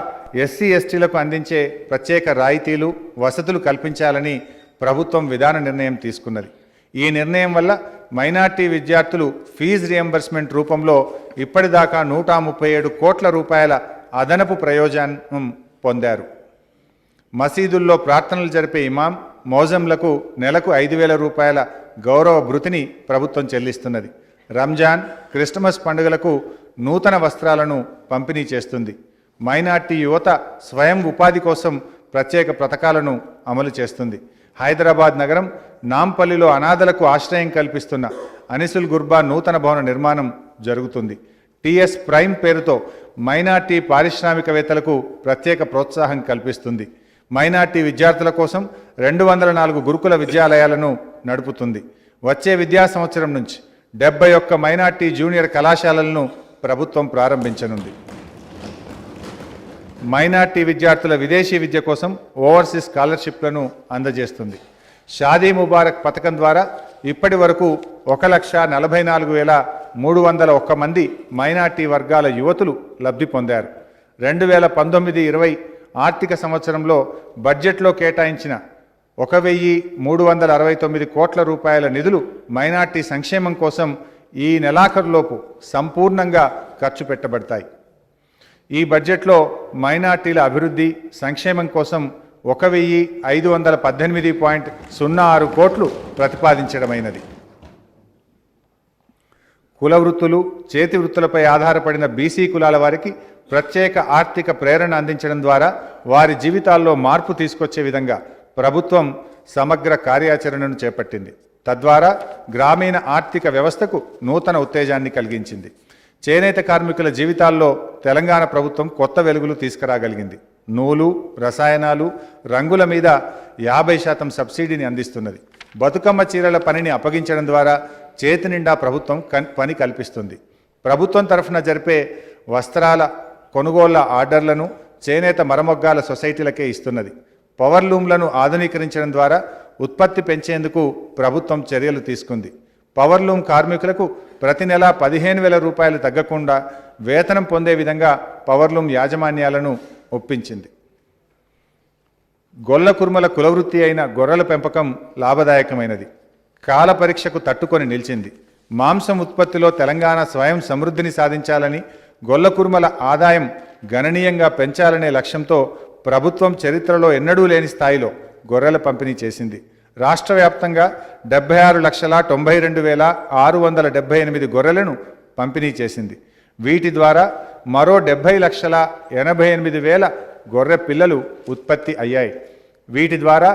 ఎస్సీ ఎస్టీలకు అందించే ప్రత్యేక రాయితీలు, వసతులు కల్పించాలని ప్రభుత్వం విధాన నిర్ణయం తీసుకున్నది. ఈ నిర్ణయం వల్ల మైనార్టీ విద్యార్థులు ఫీజు రియంబర్స్మెంట్ రూపంలో ఇప్పటిదాకా 137 కోట్ల రూపాయల అదనపు ప్రయోజనం పొందారు. మసీదుల్లో ప్రార్థనలు జరిపే ఇమాం, మౌజంలకు నెలకు 5,000 రూపాయల గౌరవ భృతిని ప్రభుత్వం చెల్లిస్తున్నది. రంజాన్, క్రిస్టమస్ పండుగలకు నూతన వస్త్రాలను పంపిణీ చేస్తుంది. మైనార్టీ యువత స్వయం ఉపాధి కోసం ప్రత్యేక పథకాలను అమలు చేస్తుంది. హైదరాబాద్ నగరం నాంపల్లిలో అనాథలకు ఆశ్రయం కల్పిస్తున్న అనిసుల్ గుర్బా నూతన భవన నిర్మాణం జరుగుతుంది. టీఎస్ ప్రైమ్ పేరుతో మైనార్టీ పారిశ్రామికవేత్తలకు ప్రత్యేక ప్రోత్సాహం కల్పిస్తుంది. మైనార్టీ విద్యార్థుల కోసం 204 గురుకుల విద్యాలయాలను నడుపుతుంది. వచ్చే విద్యా సంవత్సరం నుంచి 71 మైనార్టీ జూనియర్ కళాశాలలను ప్రభుత్వం ప్రారంభించనుంది. మైనార్టీ విద్యార్థుల విదేశీ విద్య కోసం ఓవర్సీస్ స్కాలర్షిప్లను అందజేస్తుంది. షాదీ ముబారక్ పథకం ద్వారా ఇప్పటి వరకు 1,44,301 మంది మైనార్టీ వర్గాల యువతులు లబ్ధి పొందారు. 2019-20 ఆర్థిక సంవత్సరంలో బడ్జెట్లో కేటాయించిన 1,369 కోట్ల రూపాయల నిధులు మైనార్టీ సంక్షేమం కోసం ఈ నెలాఖరులోపు సంపూర్ణంగా ఖర్చు పెట్టబడతాయి. ఈ బడ్జెట్లో మైనార్టీల అభివృద్ధి, సంక్షేమం కోసం 1,518.06 కోట్లు ప్రతిపాదించడమైనది. కుల వృత్తులు, చేతి వృత్తులపై ఆధారపడిన బీసీ కులాల వారికి ప్రత్యేక ఆర్థిక ప్రేరణ అందించడం ద్వారా వారి జీవితాల్లో మార్పు తీసుకొచ్చే విధంగా ప్రభుత్వం సమగ్ర కార్యాచరణను చేపట్టింది. తద్వారా గ్రామీణ ఆర్థిక వ్యవస్థకు నూతన ఉత్తేజాన్ని కలిగించింది. చేనేత కార్మికుల జీవితాల్లో తెలంగాణ ప్రభుత్వం కొత్త వెలుగులు తీసుకురాగలిగింది. నూలు, రసాయనాలు, రంగుల మీద 50% సబ్సిడీని అందిస్తున్నది. బతుకమ్మ చీరల పనిని అప్పగించడం ద్వారా చేతి నిండా ప్రభుత్వం పని కల్పిస్తుంది. ప్రభుత్వం తరఫున జరిపే వస్త్రాల కొనుగోళ్ల ఆర్డర్లను చేనేత మరమొగ్గాల సొసైటీలకే ఇస్తున్నది. పవర్ లూమ్లను ఆధునీకరించడం ద్వారా ఉత్పత్తి పెంచేందుకు ప్రభుత్వం చర్యలు తీసుకుంది. పవర్ లూమ్ కార్మికులకు ప్రతి నెల 15,000 రూపాయలు తగ్గకుండా వేతనం పొందే విధంగా పవర్ లూమ్ యాజమాన్యాలను ఒప్పించింది. గొల్ల కుర్మల కులవృత్తి అయిన గొర్రెల పెంపకం లాభదాయకమైనది. కాల పరీక్షకు తట్టుకొని నిలిచింది. మాంసం ఉత్పత్తిలో తెలంగాణ స్వయం సమృద్ధిని సాధించాలని, గొల్ల కుర్మల ఆదాయం గణనీయంగా పెంచాలనే లక్ష్యంతో ప్రభుత్వం చరిత్రలో ఎన్నడూ లేని స్థాయిలో గొర్రెల పంపిణీ చేసింది. రాష్ట్ర వ్యాప్తంగా 76,92,678 గొర్రెలను పంపిణీ చేసింది. వీటి ద్వారా మరో 70,88,000 గొర్రె పిల్లలు ఉత్పత్తి అయ్యాయి. వీటి ద్వారా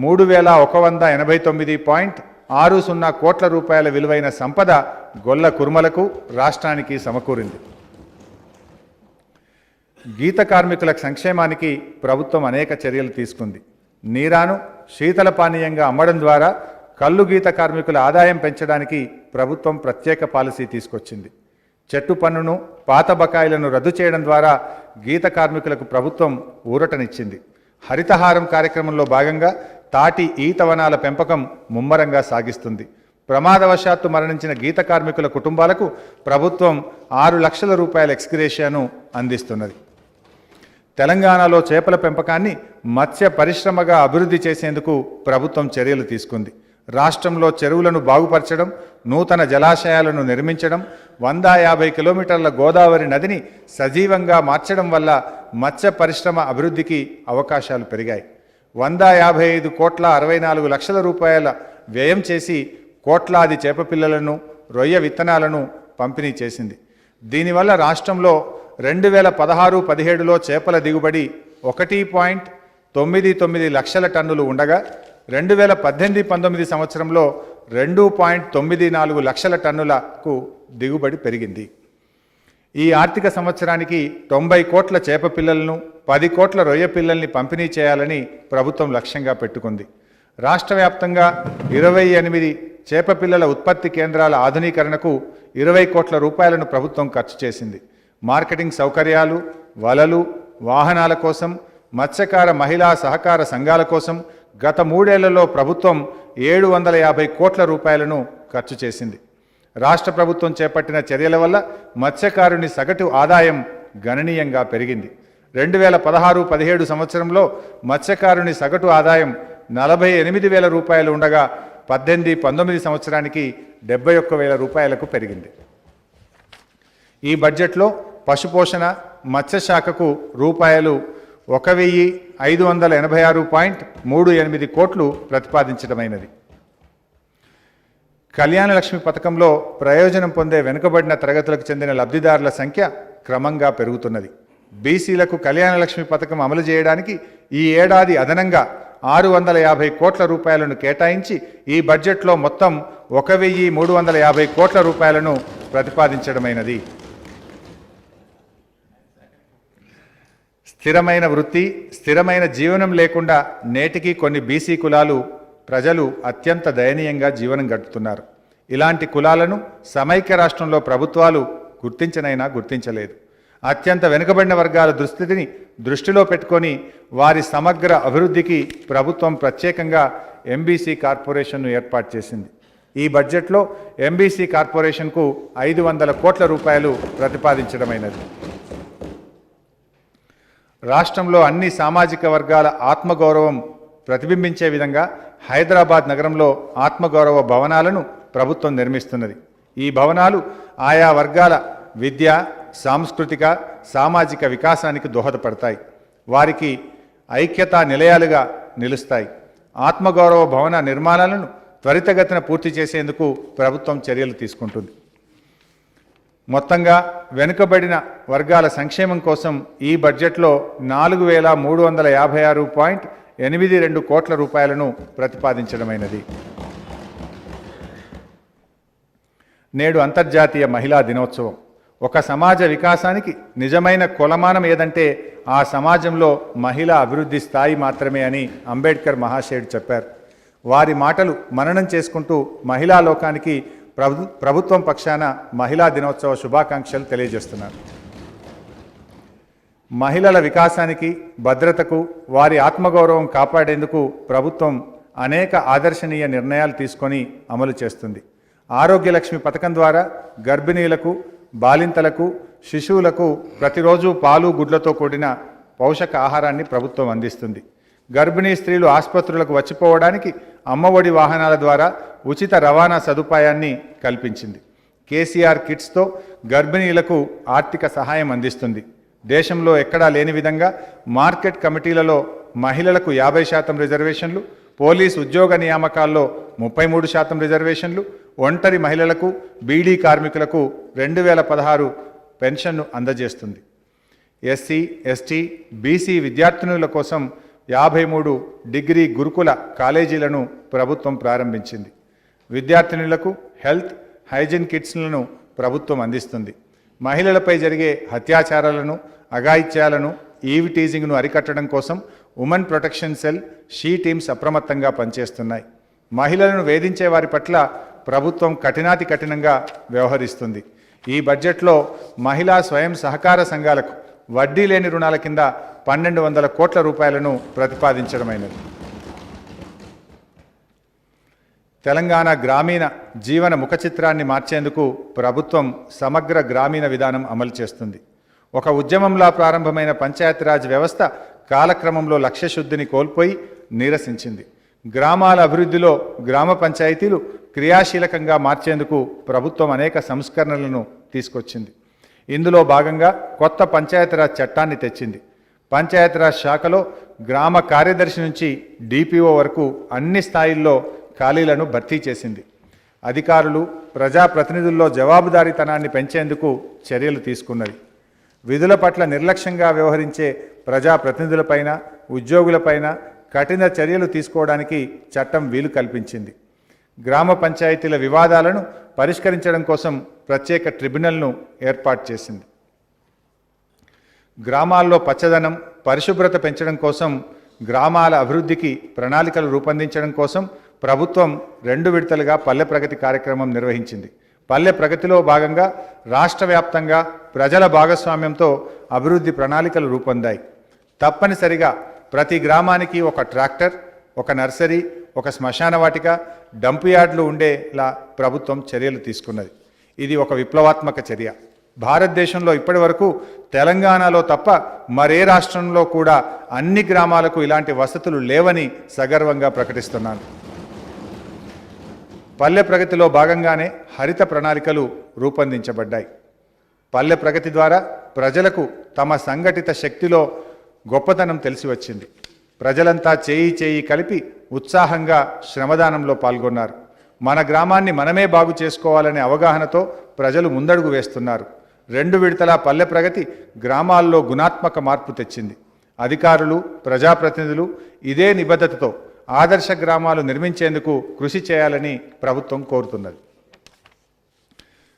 3,189.60 కోట్ల రూపాయల విలువైన సంపద గొల్ల కుర్మలకు, రాష్ట్రానికి సమకూరింది. గీత కార్మికుల సంక్షేమానికి ప్రభుత్వం అనేక చర్యలు తీసుకుంది. నీరాను శీతల పానీయంగా అమ్మడం ద్వారా కల్లు గీత కార్మికుల ఆదాయం పెంచడానికి ప్రభుత్వం ప్రత్యేక పాలసీ తీసుకొచ్చింది. చెట్టు పన్నును, పాత బకాయిలను రద్దు చేయడం ద్వారా గీత కార్మికులకు ప్రభుత్వం ఊరటనిచ్చింది. హరితహారం కార్యక్రమంలో భాగంగా తాటి ఈత వనాల పెంపకం ముమ్మరంగా సాగిస్తుంది. ప్రమాదవశాత్తు మరణించిన గీత కార్మికుల కుటుంబాలకు ప్రభుత్వం 6 లక్షల రూపాయల ఎక్స్గ్రేషియాను అందిస్తున్నది. తెలంగాణలో చేపల పెంపకాన్ని మత్స్య పరిశ్రమగా అభివృద్ధి చేసేందుకు ప్రభుత్వం చర్యలు తీసుకుంది. రాష్ట్రంలో చెరువులను బాగుపరచడం, నూతన జలాశయాలను నిర్మించడం, 150 కిలోమీటర్ల గోదావరి నదిని సజీవంగా మార్చడం వల్ల మత్స్య పరిశ్రమ అభివృద్ధికి అవకాశాలు పెరిగాయి. 155,64 లక్షల రూపాయల వ్యయం చేసి కోట్లాది చేపపిల్లలను, రొయ్య విత్తనాలను పంపిణీ చేసింది. దీనివల్ల రాష్ట్రంలో 2016-17లో చేపల దిగుబడి 1.99 లక్షల టన్నులు ఉండగా 2018-19 సంవత్సరంలో 2.94 లక్షల టన్నులకు దిగుబడి పెరిగింది. ఈ ఆర్థిక సంవత్సరానికి 90 కోట్ల చేప పిల్లలను, 10 కోట్ల రొయ్య పిల్లల్ని పంపిణీ చేయాలని ప్రభుత్వం లక్ష్యంగా పెట్టుకుంది. రాష్ట్ర వ్యాప్తంగా 28 చేప పిల్లల ఉత్పత్తి కేంద్రాల ఆధునీకరణకు 20 కోట్ల రూపాయలను ప్రభుత్వం ఖర్చు చేసింది. మార్కెటింగ్ సౌకర్యాలు, వలలు, వాహనాల కోసం, మత్స్యకార మహిళా సహకార సంఘాల కోసం గత 3 ఏళ్లలో ప్రభుత్వం 750 కోట్ల రూపాయలను ఖర్చు చేసింది. రాష్ట్ర ప్రభుత్వం చేపట్టిన చర్యల వల్ల మత్స్యకారుని సగటు ఆదాయం గణనీయంగా పెరిగింది. 2016-17 సంవత్సరంలో మత్స్యకారుని సగటు ఆదాయం 48,000 రూపాయలు ఉండగా 18-19 సంవత్సరానికి 71,000 రూపాయలకు పెరిగింది. ఈ బడ్జెట్లో పశుపోషణ, మత్స్యశాఖకు రూపాయలు 1,586.38 కోట్లు ప్రతిపాదించడమైనది. కళ్యాణ లక్ష్మి పథకంలో ప్రయోజనం పొందే వెనుకబడిన తరగతులకు చెందిన లబ్ధిదారుల సంఖ్య క్రమంగా పెరుగుతున్నది. బీసీలకు కళ్యాణ లక్ష్మి పథకం అమలు చేయడానికి ఈ ఏడాది అదనంగా 650 కోట్ల రూపాయలను కేటాయించి ఈ బడ్జెట్లో మొత్తం 1,350 కోట్ల రూపాయలను ప్రతిపాదించడమైనది. స్థిరమైన వృత్తి, స్థిరమైన జీవనం లేకుండా నేటికి కొన్ని బీసీ కులాలు ప్రజలు అత్యంత దయనీయంగా జీవనం గడుపుతున్నారు. ఇలాంటి కులాలను సమైక్య రాష్ట్రంలో ప్రభుత్వాలు గుర్తించనైనా గుర్తించలేదు. అత్యంత వెనుకబడిన వర్గాల దుస్థితిని దృష్టిలో పెట్టుకొని వారి సమగ్ర అభివృద్ధికి ప్రభుత్వం ప్రత్యేకంగా ఎంబీసీ కార్పొరేషన్ను ఏర్పాటు చేసింది. ఈ బడ్జెట్లో ఎంబీసీ కార్పొరేషన్కు 500 కోట్ల రూపాయలు ప్రతిపాదించడమైనది. రాష్ట్రంలో అన్ని సామాజిక వర్గాల ఆత్మగౌరవం ప్రతిబింబించే విధంగా హైదరాబాద్ నగరంలో ఆత్మగౌరవ భవనాలను ప్రభుత్వం నిర్మిస్తున్నది. ఈ భవనాలు ఆయా వర్గాల విద్య, సాంస్కృతిక, సామాజిక వికాసానికి దోహదపడతాయి. వారికి ఐక్యతా నిలయాలుగా నిలుస్తాయి. ఆత్మగౌరవ భవన నిర్మాణాలను త్వరితగతిన పూర్తి చేసేందుకు ప్రభుత్వం చర్యలు తీసుకుంటుంది. మొత్తంగా వెనుకబడిన వర్గాల సంక్షేమం కోసం ఈ బడ్జెట్లో 4,356.82 కోట్ల రూపాయలను ప్రతిపాదించడమైనది. నేడు అంతర్జాతీయ మహిళా దినోత్సవం. ఒక సమాజ వికాసానికి నిజమైన కొలమానం ఏదంటే ఆ సమాజంలో మహిళా అభివృద్ధి స్థాయి మాత్రమే అని అంబేద్కర్ మహాశయుడు చెప్పారు. వారి మాటలు మననం చేసుకుంటూ మహిళా లోకానికి ప్రభుత్వం పక్షాన మహిళా దినోత్సవ శుభాకాంక్షలు తెలియజేస్తున్నారు. మహిళల వికాసానికి, భద్రతకు, వారి ఆత్మగౌరవం కాపాడేందుకు ప్రభుత్వం అనేక ఆదర్శనీయ నిర్ణయాలు తీసుకొని అమలు చేస్తుంది. ఆరోగ్యలక్ష్మి పథకం ద్వారా గర్భిణీలకు, బాలింతలకు, శిశువులకు ప్రతిరోజు పాలు, గుడ్లతో కూడిన పోషక ఆహారాన్ని ప్రభుత్వం అందిస్తుంది. గర్భిణీ స్త్రీలు ఆసుపత్రులకు వచ్చిపోవడానికి అమ్మఒడి వాహనాల ద్వారా ఉచిత రవాణా సదుపాయాన్ని కల్పించింది. కేసీఆర్ కిట్స్తో గర్భిణీలకు ఆర్థిక సహాయం అందిస్తుంది. దేశంలో ఎక్కడా లేని విధంగా మార్కెట్ కమిటీలలో మహిళలకు 50% రిజర్వేషన్లు, పోలీస్ ఉద్యోగ నియామకాల్లో 33% రిజర్వేషన్లు, ఒంటరి మహిళలకు, బీడీ కార్మికులకు 2016 పెన్షన్ను అందజేస్తుంది. ఎస్సీ, ఎస్టీ, బీసీ విద్యార్థినుల కోసం 53 డిగ్రీ గురుకుల కాలేజీలను ప్రభుత్వం ప్రారంభించింది. విద్యార్థినులకు హెల్త్, హైజీన్ కిట్స్లను ప్రభుత్వం అందిస్తుంది. మహిళలపై జరిగే అత్యాచారాలను, అఘాయిత్యాలను, ఈవ్ టీజింగ్ను అరికట్టడం కోసం women protection cell, she teams అప్రమత్తంగా పనిచేస్తున్నాయి. మహిళలను వేధించే వారి పట్ల ప్రభుత్వం కఠినాతి కఠినంగా వ్యవహరిస్తుంది. ఈ బడ్జెట్లో మహిళా స్వయం సహకార సంఘాలకు వడ్డీ లేని రుణాల కింద 1200 కోట్ల రూపాయలను ప్రతిపాదించడమైనది. తెలంగాణ గ్రామీణ జీవన ముఖచిత్రాన్ని మార్చేందుకు ప్రభుత్వం సమగ్ర గ్రామీణ విధానం అమలు చేస్తుంది. ఒక ఉద్యమంలా ప్రారంభమైన పంచాయతీరాజ్ వ్యవస్థ కాలక్రమంలో లక్ష్యశుద్ధిని కోల్పోయి నీరసించింది. గ్రామాల అభివృద్ధిలో గ్రామ పంచాయతీలు క్రియాశీలకంగా మార్చేందుకు ప్రభుత్వం అనేక సంస్కరణలను తీసుకొచ్చింది. ఇందులో భాగంగా కొత్త పంచాయతీరాజ్ చట్టాన్ని తెచ్చింది. పంచాయతీరాజ్ శాఖలో గ్రామ కార్యదర్శి నుంచి డిపిఓ వరకు అన్ని స్థాయిల్లో ఖాళీలను భర్తీ చేసింది. అధికారులు, ప్రజాప్రతినిధుల్లో జవాబుదారీతనాన్ని పెంచేందుకు చర్యలు తీసుకున్నది. విధుల పట్ల నిర్లక్ష్యంగా వ్యవహరించే ప్రజాప్రతినిధులపైన, ఉద్యోగులపైన కఠిన చర్యలు తీసుకోవడానికి చట్టం వీలు కల్పించింది. గ్రామ పంచాయతీల వివాదాలను పరిష్కరించడం కోసం ప్రత్యేక ట్రిబ్యునల్ను ఏర్పాటు చేసింది. గ్రామాల్లో పచ్చదనం, పరిశుభ్రత పెంచడం కోసం, గ్రామాల అభివృద్ధికి ప్రణాళికలు రూపొందించడం కోసం ప్రభుత్వం 2 విడతలుగా పల్లె ప్రగతి కార్యక్రమం నిర్వహించింది. పల్లె ప్రగతిలో భాగంగా రాష్ట్ర వ్యాప్తంగా ప్రజల భాగస్వామ్యంతో అభివృద్ధి ప్రణాళికలు రూపొందాయి. తప్పనిసరిగా ప్రతి గ్రామానికి ఒక ట్రాక్టర్, ఒక నర్సరీ, ఒక శ్మశాన వాటిక, డంప్ యార్డులు ఉండేలా ప్రభుత్వం చర్యలు తీసుకున్నది. ఇది ఒక విప్లవాత్మక చర్య. భారతదేశంలో ఇప్పటి వరకు తెలంగాణలో తప్ప మరే రాష్ట్రంలో కూడా అన్ని గ్రామాలకు ఇలాంటి వసతులు లేవని సగర్వంగా ప్రకటిస్తున్నాను. పల్లె ప్రగతిలో భాగంగానే హరిత ప్రణాళికలు రూపొందించబడ్డాయి. పల్లె ప్రగతి ద్వారా ప్రజలకు తమ సంఘటిత శక్తిలో గొప్పతనం తెలిసి వచ్చింది. ప్రజలంతా చేయి కలిపి ఉత్సాహంగా శ్రమదానంలో పాల్గొన్నారు. మన గ్రామాన్ని మనమే బాగు చేసుకోవాలనే అవగాహనతో ప్రజలు ముందడుగు వేస్తున్నారు. 2 విడతల పల్లె ప్రగతి గ్రామాల్లో గుణాత్మక మార్పు తెచ్చింది. అధికారులు, ప్రజాప్రతినిధులు ఇదే నిబద్ధతతో ఆదర్శ గ్రామాలు నిర్మించేందుకు కృషి చేయాలని ప్రభుత్వం కోరుతున్నది.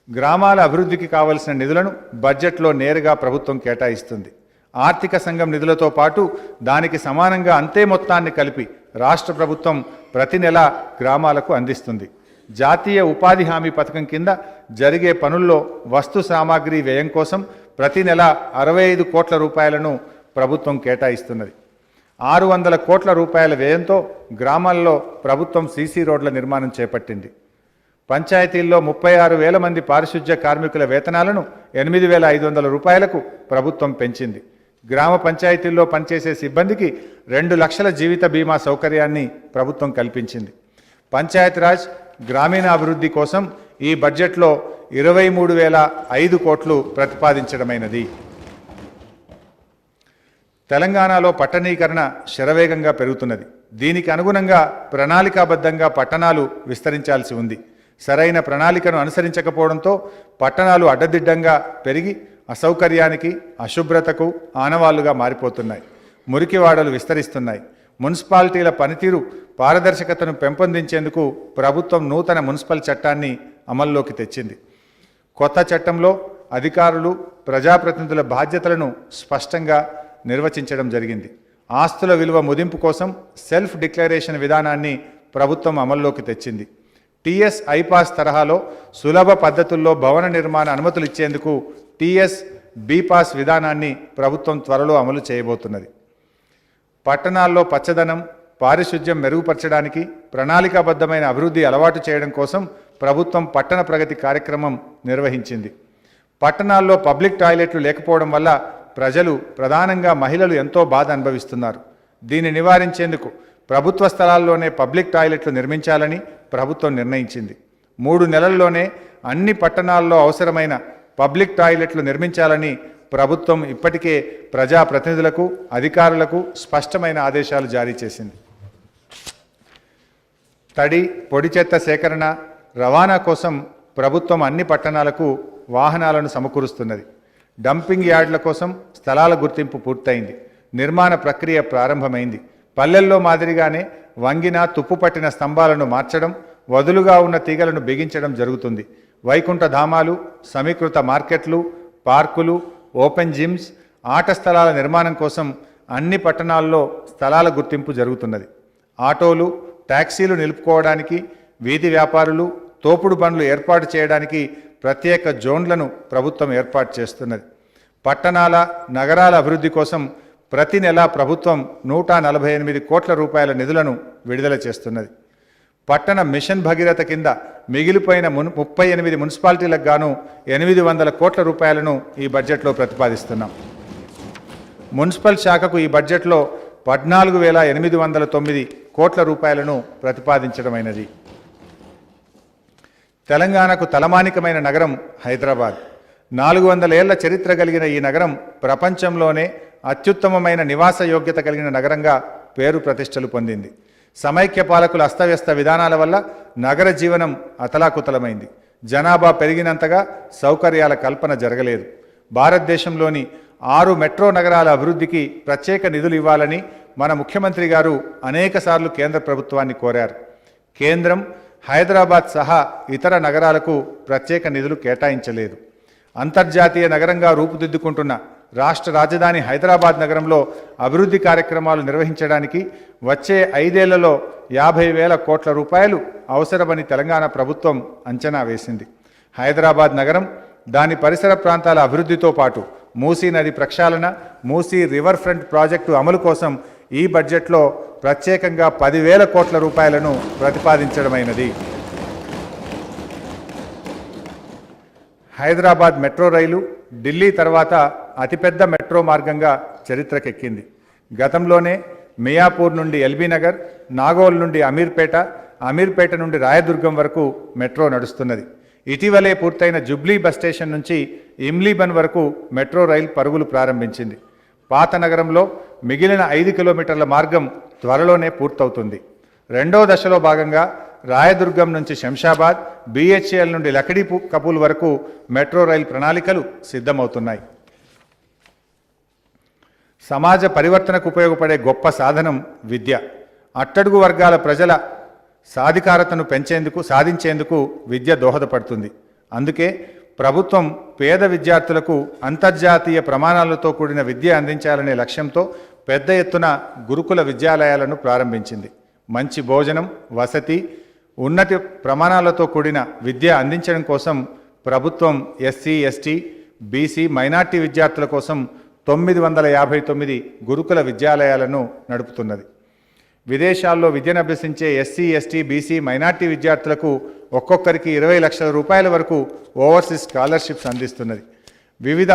గ్రామాల అభివృద్ధికి కావలసిన నిధులను బడ్జెట్లో నేరుగా ప్రభుత్వం కేటాయిస్తుంది. ఆర్థిక సంఘం నిధులతో పాటు దానికి సమానంగా అంతే మొత్తాన్ని కలిపి రాష్ట్ర ప్రభుత్వం ప్రతి నెల గ్రామాలకు అందిస్తుంది. జాతీయ ఉపాధి హామీ పథకం కింద జరిగే పనుల్లో వస్తు సామాగ్రి వ్యయం కోసం ప్రతి నెల 65 కోట్ల రూపాయలను ప్రభుత్వం కేటాయిస్తున్నది. 600 కోట్ల రూపాయల వ్యయంతో గ్రామాల్లో ప్రభుత్వం సీసీ రోడ్ల నిర్మాణం చేపట్టింది. పంచాయతీల్లో 36,000 మంది పారిశుధ్య కార్మికుల వేతనాలను 8,500 రూపాయలకు ప్రభుత్వం పెంచింది. గ్రామ పంచాయతీల్లో పనిచేసే సిబ్బందికి 2 లక్షల జీవిత బీమా సౌకర్యాన్ని ప్రభుత్వం కల్పించింది. పంచాయతీరాజ్ గ్రామీణాభివృద్ధి కోసం ఈ బడ్జెట్లో 23,005 కోట్లు ప్రతిపాదించడమైనది. తెలంగాణలో పట్టణీకరణ శరవేగంగా పెరుగుతున్నది. దీనికి అనుగుణంగా ప్రణాళికాబద్ధంగా పట్టణాలు విస్తరించాల్సి ఉంది. సరైన ప్రణాళికను అనుసరించకపోవడంతో పట్టణాలు అడ్డదిడ్డంగా పెరిగి అసౌకర్యానికి, అశుభ్రతకు ఆనవాళ్లుగా మారిపోతున్నాయి. మురికివాడలు విస్తరిస్తున్నాయి. మున్సిపాలిటీల పనితీరు, పారదర్శకతను పెంపొందించేందుకు ప్రభుత్వం నూతన మున్సిపల్ చట్టాన్ని అమల్లోకి తెచ్చింది. కొత్త చట్టంలో అధికారులు ప్రజాప్రతినిధుల బాధ్యతలను స్పష్టంగా నిర్వచించడం జరిగింది. ఆస్తుల విలువ మదింపు కోసం సెల్ఫ్ డిక్లరేషన్ విధానాన్ని ప్రభుత్వం అమల్లోకి తెచ్చింది. టీఎస్ ఐపాస్ తరహాలో సులభ పద్ధతుల్లో భవన నిర్మాణ అనుమతులు ఇచ్చేందుకు టీఎస్ బీపాస్ విధానాన్ని ప్రభుత్వం త్వరలో అమలు చేయబోతున్నది. పట్టణాల్లో పచ్చదనం, పారిశుధ్యం మెరుగుపరచడానికి ప్రణాళికాబద్ధమైన అభివృద్ధి అలవాటు చేయడం కోసం ప్రభుత్వం పట్టణ ప్రగతి కార్యక్రమం నిర్వహించింది. పట్టణాల్లో పబ్లిక్ టాయిలెట్లు లేకపోవడం వల్ల ప్రజలు, ప్రధానంగా మహిళలు ఎంతో బాధ అనుభవిస్తున్నారు. దీన్ని నివారించేందుకు ప్రభుత్వ స్థలాల్లోనే పబ్లిక్ టాయిలెట్లు నిర్మించాలని ప్రభుత్వం నిర్ణయించింది. 3 నెలల్లోనే అన్ని పట్టణాల్లో అవసరమైన పబ్లిక్ టాయిలెట్లు నిర్మించాలని ప్రభుత్వం ఇప్పటికే ప్రజాప్రతినిధులకు, అధికారులకు స్పష్టమైన ఆదేశాలు జారీ చేసింది. తడి, పొడి చెత్త సేకరణ, రవాణా కోసం ప్రభుత్వం అన్ని పట్టణాలకు వాహనాలను సమకూరుస్తున్నది. డంపింగ్ యార్డుల కోసం స్థలాల గుర్తింపు పూర్తయింది. నిర్మాణ ప్రక్రియ ప్రారంభమైంది. పల్లెల్లో మాదిరిగానే వంగిన, తుప్పుపట్టిన స్తంభాలను మార్చడం, వదులుగా ఉన్న తీగలను బిగించడం జరుగుతుంది. వైకుంఠ ధామాలు, సమీకృత మార్కెట్లు, పార్కులు, ఓపెన్ జిమ్స్, ఆట స్థలాల నిర్మాణం కోసం అన్ని పట్టణాల్లో స్థలాల గుర్తింపు జరుగుతున్నది. ఆటోలు, ట్యాక్సీలు నిలుపుకోవడానికి, వీధి వ్యాపారులు, తోపుడు బండ్లు ఏర్పాటు చేయడానికి ప్రత్యేక జోన్లను ప్రభుత్వం ఏర్పాటు చేస్తున్నది. పట్టణాల, నగరాల అభివృద్ధి కోసం ప్రతి నెల ప్రభుత్వం 148 కోట్ల రూపాయల నిధులను విడుదల చేస్తున్నది. పట్టణ మిషన్ భగీరథ కింద మిగిలిపోయిన 38 మున్సిపాలిటీలకు గాను 800 కోట్ల రూపాయలను ఈ బడ్జెట్లో ప్రతిపాదిస్తున్నాం. మున్సిపల్ శాఖకు ఈ బడ్జెట్లో 14,809 కోట్ల రూపాయలను ప్రతిపాదించడమైనది. తెలంగాణకు తలమానికమైన నగరం హైదరాబాద్. 400 ఏళ్ల చరిత్ర కలిగిన ఈ నగరం ప్రపంచంలోనే అత్యుత్తమమైన నివాస యోగ్యత కలిగిన నగరంగా పేరు ప్రతిష్టలు పొందింది. సమైక్య పాలకుల అస్తవ్యస్త విధానాల వల్ల నగర జీవనం అతలాకుతలమైంది. జనాభా పెరిగినంతగా సౌకర్యాల కల్పన జరగలేదు. భారతదేశంలోని 6 మెట్రో నగరాల అభివృద్ధికి ప్రత్యేక నిధులు ఇవ్వాలని మన ముఖ్యమంత్రి గారు అనేకసార్లు కేంద్ర ప్రభుత్వాన్ని కోరారు. కేంద్రం హైదరాబాద్ సహా ఇతర నగరాలకు ప్రత్యేక నిధులు కేటాయించలేదు. అంతర్జాతీయ నగరంగా రూపుదిద్దుకుంటున్న రాష్ట్ర రాజధాని హైదరాబాద్ నగరంలో అభివృద్ధి కార్యక్రమాలు నిర్వహించడానికి వచ్చే 5 ఏళ్లలో 50,000 కోట్ల రూపాయలు అవసరమని తెలంగాణ ప్రభుత్వం అంచనా వేసింది. హైదరాబాద్ నగరం, దాని పరిసర ప్రాంతాల అభివృద్ధితో పాటు మూసీ నది ప్రక్షాళన, మూసీ రివర్ ఫ్రంట్ ప్రాజెక్టు అమలు కోసం ఈ బడ్జెట్లో ప్రత్యేకంగా 10,000 కోట్ల రూపాయలను ప్రతిపాదించడమైనది. హైదరాబాద్ మెట్రో రైలు ఢిల్లీ తర్వాత అతిపెద్ద మెట్రో మార్గంగా చరిత్రకెక్కింది. గతంలోనే మియాపూర్ నుండి ఎల్బీ నగర్, నాగోల్ నుండి అమీర్పేట, అమీర్పేట నుండి రాయదుర్గం వరకు మెట్రో నడుస్తున్నది. ఇటీవలే పూర్తయిన జుబ్లీ బస్ స్టేషన్ నుంచి ఇమ్లీబన్ వరకు మెట్రో రైలు పరుగులు ప్రారంభించింది. పాత నగరంలో మిగిలిన 5 కిలోమీటర్ల మార్గం త్వరలోనే పూర్తవుతుంది. రెండో దశలో భాగంగా రాయదుర్గం నుంచి శంషాబాద్, BHEL నుండి లకడీ కపూల్ వరకు మెట్రో రైలు ప్రణాళికలు సిద్ధమవుతున్నాయి. సమాజ పరివర్తనకు ఉపయోగపడే గొప్ప సాధనం విద్య. అట్టడుగు వర్గాల ప్రజల సాధికారతను సాధించేందుకు విద్య దోహదపడుతుంది. అందుకే ప్రభుత్వం పేద విద్యార్థులకు అంతర్జాతీయ ప్రమాణాలతో కూడిన విద్య అందించాలనే లక్ష్యంతో పెద్ద ఎత్తున గురుకుల విద్యాలయాలను ప్రారంభించింది. మంచి భోజనం, వసతి, ఉన్నత ప్రమాణాలతో కూడిన విద్య అందించడం కోసం ప్రభుత్వం SC, ST, BC, మైనార్టీ విద్యార్థుల కోసం 959 గురుకుల విద్యాలయాలను నడుపుతున్నది. విదేశాల్లో విద్యను అభ్యసించే SC, ST, BC, మైనార్టీ విద్యార్థులకు ఒక్కొక్కరికి 20 లక్షల రూపాయల వరకు ఓవర్సీస్ స్కాలర్షిప్స్ అందిస్తున్నది. వివిధ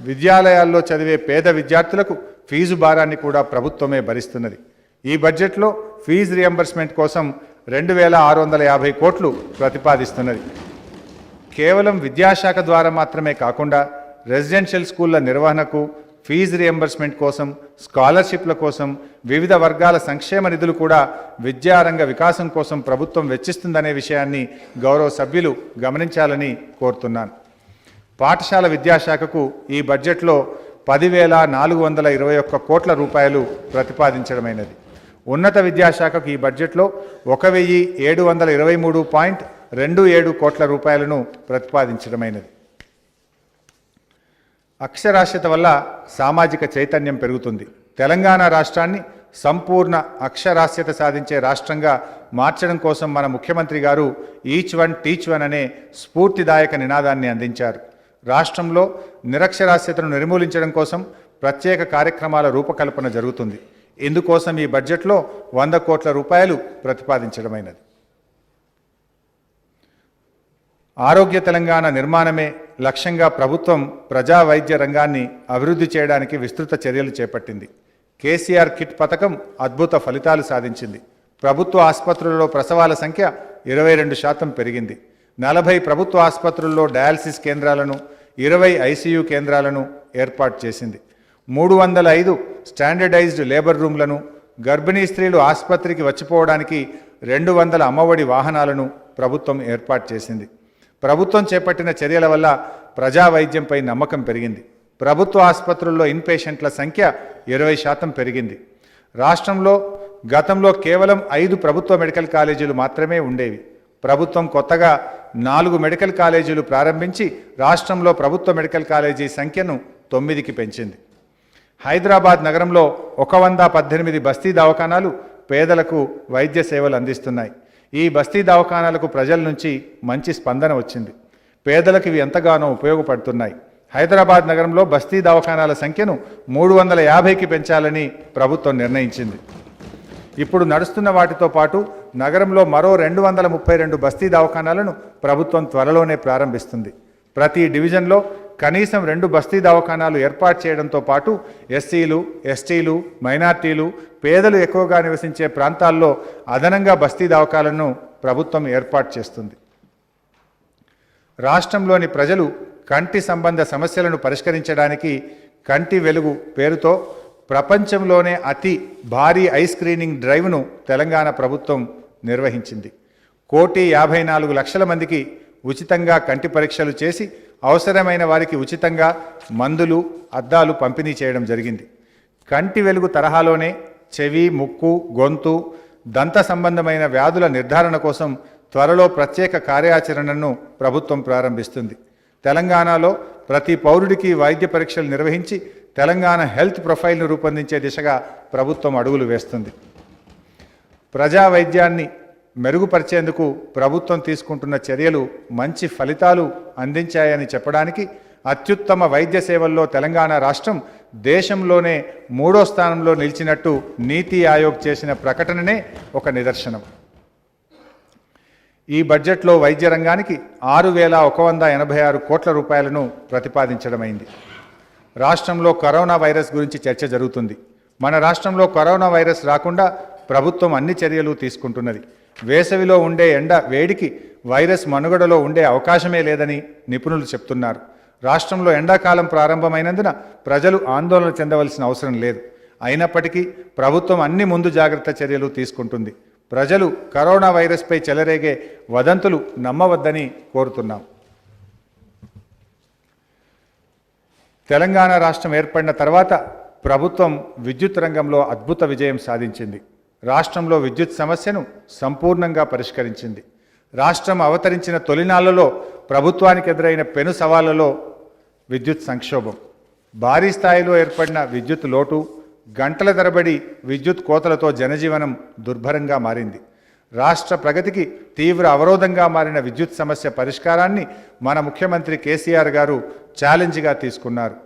విద్యాలయాల్లో చదివే పేద విద్యార్థులకు ఫీజు భారాన్ని కూడా ప్రభుత్వమే భరిస్తున్నది. ఈ బడ్జెట్లో ఫీజు రియంబర్స్మెంట్ కోసం 2,650 కోట్లు ప్రతిపాదిస్తున్నది. కేవలం విద్యాశాఖ ద్వారా మాత్రమే కాకుండా రెసిడెన్షియల్ స్కూళ్ల నిర్వహణకు, ఫీజు రియంబర్స్మెంట్ కోసం, స్కాలర్షిప్ల కోసం, వివిధ వర్గాల సంక్షేమ నిధులు కూడా విద్యారంగ వికాసం కోసం ప్రభుత్వం వెచ్చిస్తుందనే విషయాన్ని గౌరవ సభ్యులు గమనించాలని కోరుతున్నాను. పాఠశాల విద్యాశాఖకు ఈ బడ్జెట్లో 10,421 కోట్ల రూపాయలు ప్రతిపాదించడమైనది. ఉన్నత విద్యాశాఖకు ఈ బడ్జెట్లో 1,723 27 కోట్ల రూపాయలను ప్రతిపాదించడమైనది. అక్షరాస్యత వల్ల సామాజిక చైతన్యం పెరుగుతుంది. తెలంగాణ రాష్ట్రాన్ని సంపూర్ణ అక్షరాస్యత సాధించే రాష్ట్రంగా మార్చడం కోసం మన ముఖ్యమంత్రి గారు ఈచ్ వన్ టీచ్ వన్ అనే స్ఫూర్తిదాయక నినాదాన్ని అందించారు. రాష్ట్రంలో నిరక్షరాస్యతను నిర్మూలించడం కోసం ప్రత్యేక కార్యక్రమాల రూపకల్పన జరుగుతుంది. ఇందుకోసం ఈ బడ్జెట్లో 100 కోట్ల రూపాయలు ప్రతిపాదించడమైనది. ఆరోగ్య తెలంగాణ నిర్మాణమే లక్ష్యంగా ప్రభుత్వం ప్రజా వైద్య రంగాన్ని అభివృద్ధి చేయడానికి విస్తృత చర్యలు చేపట్టింది. కేసీఆర్ కిట్ పథకం అద్భుత ఫలితాలు సాధించింది. ప్రభుత్వ ఆసుపత్రులలో ప్రసవాల సంఖ్య 22% పెరిగింది. 40 ప్రభుత్వ ఆసుపత్రుల్లో డయాలసిస్ కేంద్రాలను, 20 ఐసీయూ కేంద్రాలను ఏర్పాటు చేసింది. 305 స్టాండర్డైజ్డ్ లేబర్ రూమ్లను, గర్భిణీ స్త్రీలు ఆసుపత్రికి వచ్చిపోవడానికి 200 అమ్మఒడి వాహనాలను ప్రభుత్వం ఏర్పాటు చేసింది. ప్రభుత్వం చేపట్టిన చర్యల వల్ల ప్రజా వైద్యంపై నమ్మకం పెరిగింది. ప్రభుత్వ ఆసుపత్రుల్లో ఇన్పేషెంట్ల సంఖ్య 20% పెరిగింది. రాష్ట్రంలో గతంలో కేవలం 5 ప్రభుత్వ మెడికల్ కాలేజీలు మాత్రమే ఉండేవి. ప్రభుత్వం కొత్తగా 4 మెడికల్ కాలేజీలు ప్రారంభించి రాష్ట్రంలో ప్రభుత్వ మెడికల్ కాలేజీ సంఖ్యను 9కి పెంచింది. హైదరాబాద్ నగరంలో 118 బస్తీ దవాఖానాలు పేదలకు వైద్య సేవలు అందిస్తున్నాయి. ఈ బస్తీ దవాఖానాలకు ప్రజల నుంచి మంచి స్పందన వచ్చింది. పేదలకు ఇవి ఎంతగానో ఉపయోగపడుతున్నాయి. హైదరాబాద్ నగరంలో బస్తీ దవాఖానాల సంఖ్యను 350కి పెంచాలని ప్రభుత్వం నిర్ణయించింది. ఇప్పుడు నడుస్తున్న వాటితో పాటు నగరంలో మరో 232 బస్తీ దవాఖానాలను ప్రభుత్వం త్వరలోనే ప్రారంభిస్తుంది. ప్రతి డివిజన్లో కనీసం 2 బస్తీ దవాఖానాలు ఏర్పాటు చేయడంతో పాటు ఎస్సీలు, ఎస్టీలు, మైనార్టీలు, పేదలు ఎక్కువగా నివసించే ప్రాంతాల్లో అదనంగా బస్తీ దవాఖానాలను ప్రభుత్వం ఏర్పాటు చేస్తుంది. రాష్ట్రంలోని ప్రజలు కంటి సంబంధ సమస్యలను పరిష్కరించడానికి కంటి వెలుగు పేరుతో ప్రపంచంలోనే అతి భారీ ఐ స్క్రీనింగ్ డ్రైవ్ను తెలంగాణ ప్రభుత్వం నిర్వహించింది. 1,54,00,000 మందికి ఉచితంగా కంటి పరీక్షలు చేసి అవసరమైన వారికి ఉచితంగా మందులు, అద్దాలు పంపిణీ చేయడం జరిగింది. కంటి వెలుగు తరహాలోనే చెవి, ముక్కు, గొంతు, దంత సంబంధమైన వ్యాధుల నిర్ధారణ కోసం త్వరలో ప్రత్యేక కార్యాచరణను ప్రభుత్వం ప్రారంభిస్తుంది. తెలంగాణలో ప్రతి పౌరుడికి వైద్య పరీక్షలు నిర్వహించి తెలంగాణ హెల్త్ ప్రొఫైల్ను రూపొందించే దిశగా ప్రభుత్వం అడుగులు వేస్తుంది. ప్రజా వైద్యాన్ని మెరుగుపరిచేందుకు ప్రభుత్వం తీసుకుంటున్న చర్యలు మంచి ఫలితాలు అందించాయని చెప్పడానికి అత్యుత్తమ వైద్య సేవల్లో తెలంగాణ రాష్ట్రం దేశంలోనే 3వ స్థానంలో నిలిచినట్టు నీతి ఆయోగ్ చేసిన ప్రకటననే ఒక నిదర్శనం. ఈ బడ్జెట్లో వైద్య రంగానికి 6,186 కోట్ల రూపాయలను ప్రతిపాదించడమైంది. రాష్ట్రంలో కరోనా వైరస్ గురించి చర్చ జరుగుతుంది. మన రాష్ట్రంలో కరోనా వైరస్ రాకుండా ప్రభుత్వం అన్ని చర్యలు తీసుకుంటున్నది. వేసవిలో ఉండే ఎండ వేడికి వైరస్ మనుగడలో ఉండే అవకాశమే లేదని నిపుణులు చెప్తున్నారు. రాష్ట్రంలో ఎండాకాలం ప్రారంభమైనందున ప్రజలు ఆందోళన చెందవలసిన అవసరం లేదు. అయినప్పటికీ ప్రభుత్వం అన్ని ముందు జాగ్రత్త చర్యలు తీసుకుంటుంది. ప్రజలు కరోనా వైరస్పై చెలరేగే వదంతులు నమ్మవద్దని కోరుతున్నాం. తెలంగాణ రాష్ట్రం ఏర్పడిన తర్వాత ప్రభుత్వం విద్యుత్ రంగంలో అద్భుత విజయం సాధించింది. రాష్ట్రంలో విద్యుత్ సమస్యను సంపూర్ణంగా పరిష్కరించింది. రాష్ట్రం అవతరించిన తొలినాళ్లలో ప్రభుత్వానికి ఎదురైన పెను సవాళ్లలో విద్యుత్ సంక్షోభం, భారీ స్థాయిలో ఏర్పడిన విద్యుత్ లోటు, గంటల తరబడి విద్యుత్ కోతలతో జనజీవనం దుర్భరంగా మారింది. రాష్ట్ర ప్రగతికి తీవ్ర అవరోధంగా మారిన విద్యుత్ సమస్య పరిష్కారాన్ని మన ముఖ్యమంత్రి కేసీఆర్ గారు ఛాలెంజ్గా తీసుకున్నారు.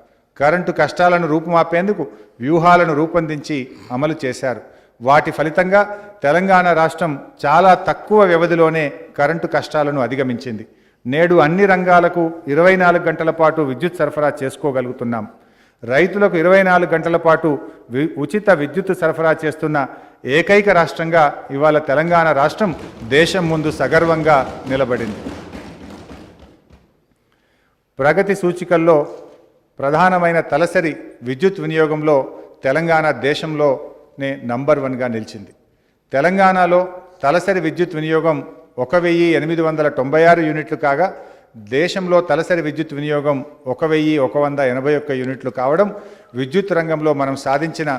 కరెంటు కష్టాలను రూపుమాపేందుకు వ్యూహాలను రూపొందించి అమలు చేశారు. వాటి ఫలితంగా తెలంగాణ రాష్ట్రం చాలా తక్కువ వ్యవధిలోనే కరెంటు కష్టాలను అధిగమించింది. నేడు అన్ని రంగాలకు 24 గంటల పాటు విద్యుత్ సరఫరా చేసుకోగలుగుతున్నాం. రైతులకు 24 గంటల పాటు ఉచిత విద్యుత్ సరఫరా చేస్తున్న ఏకైక రాష్ట్రంగా ఇవాళ తెలంగాణ రాష్ట్రం దేశం ముందు సగర్వంగా నిలబడింది. ప్రగతి సూచికల్లో ప్రధానమైన తలసరి విద్యుత్ వినియోగంలో తెలంగాణ దేశంలోనే నంబర్ 1గా నిలిచింది. తెలంగాణలో తలసరి విద్యుత్ వినియోగం 1,896 యూనిట్లు కాగా దేశంలో తలసరి విద్యుత్ వినియోగం 1,181 యూనిట్లు కావడం విద్యుత్ రంగంలో మనం సాధించిన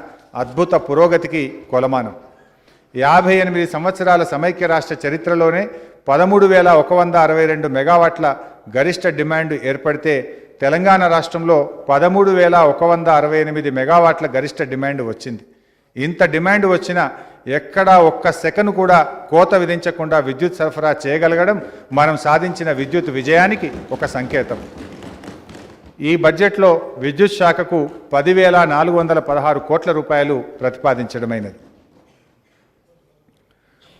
అద్భుత పురోగతికి కొలమానం. 58 సంవత్సరాల సమైక్య రాష్ట్ర చరిత్రలోనే 13,162 మెగావాట్ల గరిష్ట డిమాండ్ ఏర్పడితే తెలంగాణ రాష్ట్రంలో 13,168 మెగావాట్ల గరిష్ట డిమాండ్ వచ్చింది. ఇంత డిమాండ్ వచ్చినా ఎక్కడా ఒక్క సెకను కూడా కోత విధించకుండా విద్యుత్ సరఫరా చేయగలగడం మనం సాధించిన విద్యుత్ విజయానికి ఒక సంకేతం. ఈ బడ్జెట్లో విద్యుత్ శాఖకు 10,416 కోట్ల రూపాయలు ప్రతిపాదించడమైనది.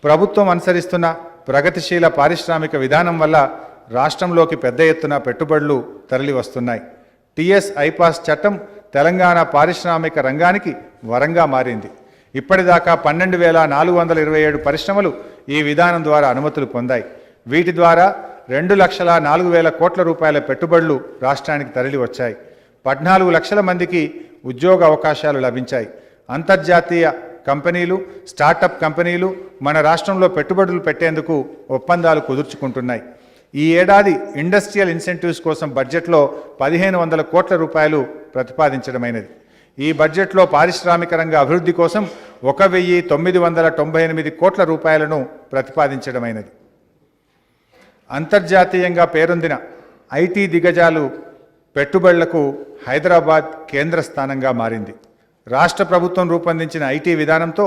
ప్రభుత్వం అనుసరిస్తున్న ప్రగతిశీల పారిశ్రామిక విధానం వల్ల రాష్ట్రంలోకి పెద్ద ఎత్తున పెట్టుబడులు తరలి వస్తున్నాయి. టీఎస్ ఐపాస్ చట్టం తెలంగాణ పారిశ్రామిక రంగానికి వరంగా మారింది. ఇప్పటిదాకా 12,427 పరిశ్రమలు ఈ విధానం ద్వారా అనుమతులు పొందాయి. వీటి ద్వారా 2,04,000 కోట్ల రూపాయల పెట్టుబడులు రాష్ట్రానికి తరలి వచ్చాయి. 14 లక్షల మందికి ఉద్యోగ అవకాశాలు లభించాయి. అంతర్జాతీయ కంపెనీలు, స్టార్టప్ కంపెనీలు మన రాష్ట్రంలో పెట్టుబడులు పెట్టేందుకు ఒప్పందాలు కుదుర్చుకుంటున్నాయి. ఈ ఏడాది ఇండస్ట్రియల్ ఇన్సెంటివ్స్ కోసం బడ్జెట్లో 1,500 కోట్ల రూపాయలు ప్రతిపాదించడమైనది. ఈ బడ్జెట్లో పారిశ్రామిక రంగ అభివృద్ధి కోసం 1,998 కోట్ల రూపాయలను ప్రతిపాదించడమైనది. అంతర్జాతీయంగా పేరొందిన ఐటీ దిగ్గజాలు పెట్టుబడులకు హైదరాబాద్ కేంద్ర స్థానంగా మారింది. రాష్ట్ర ప్రభుత్వం రూపొందించిన ఐటీ విధానంతో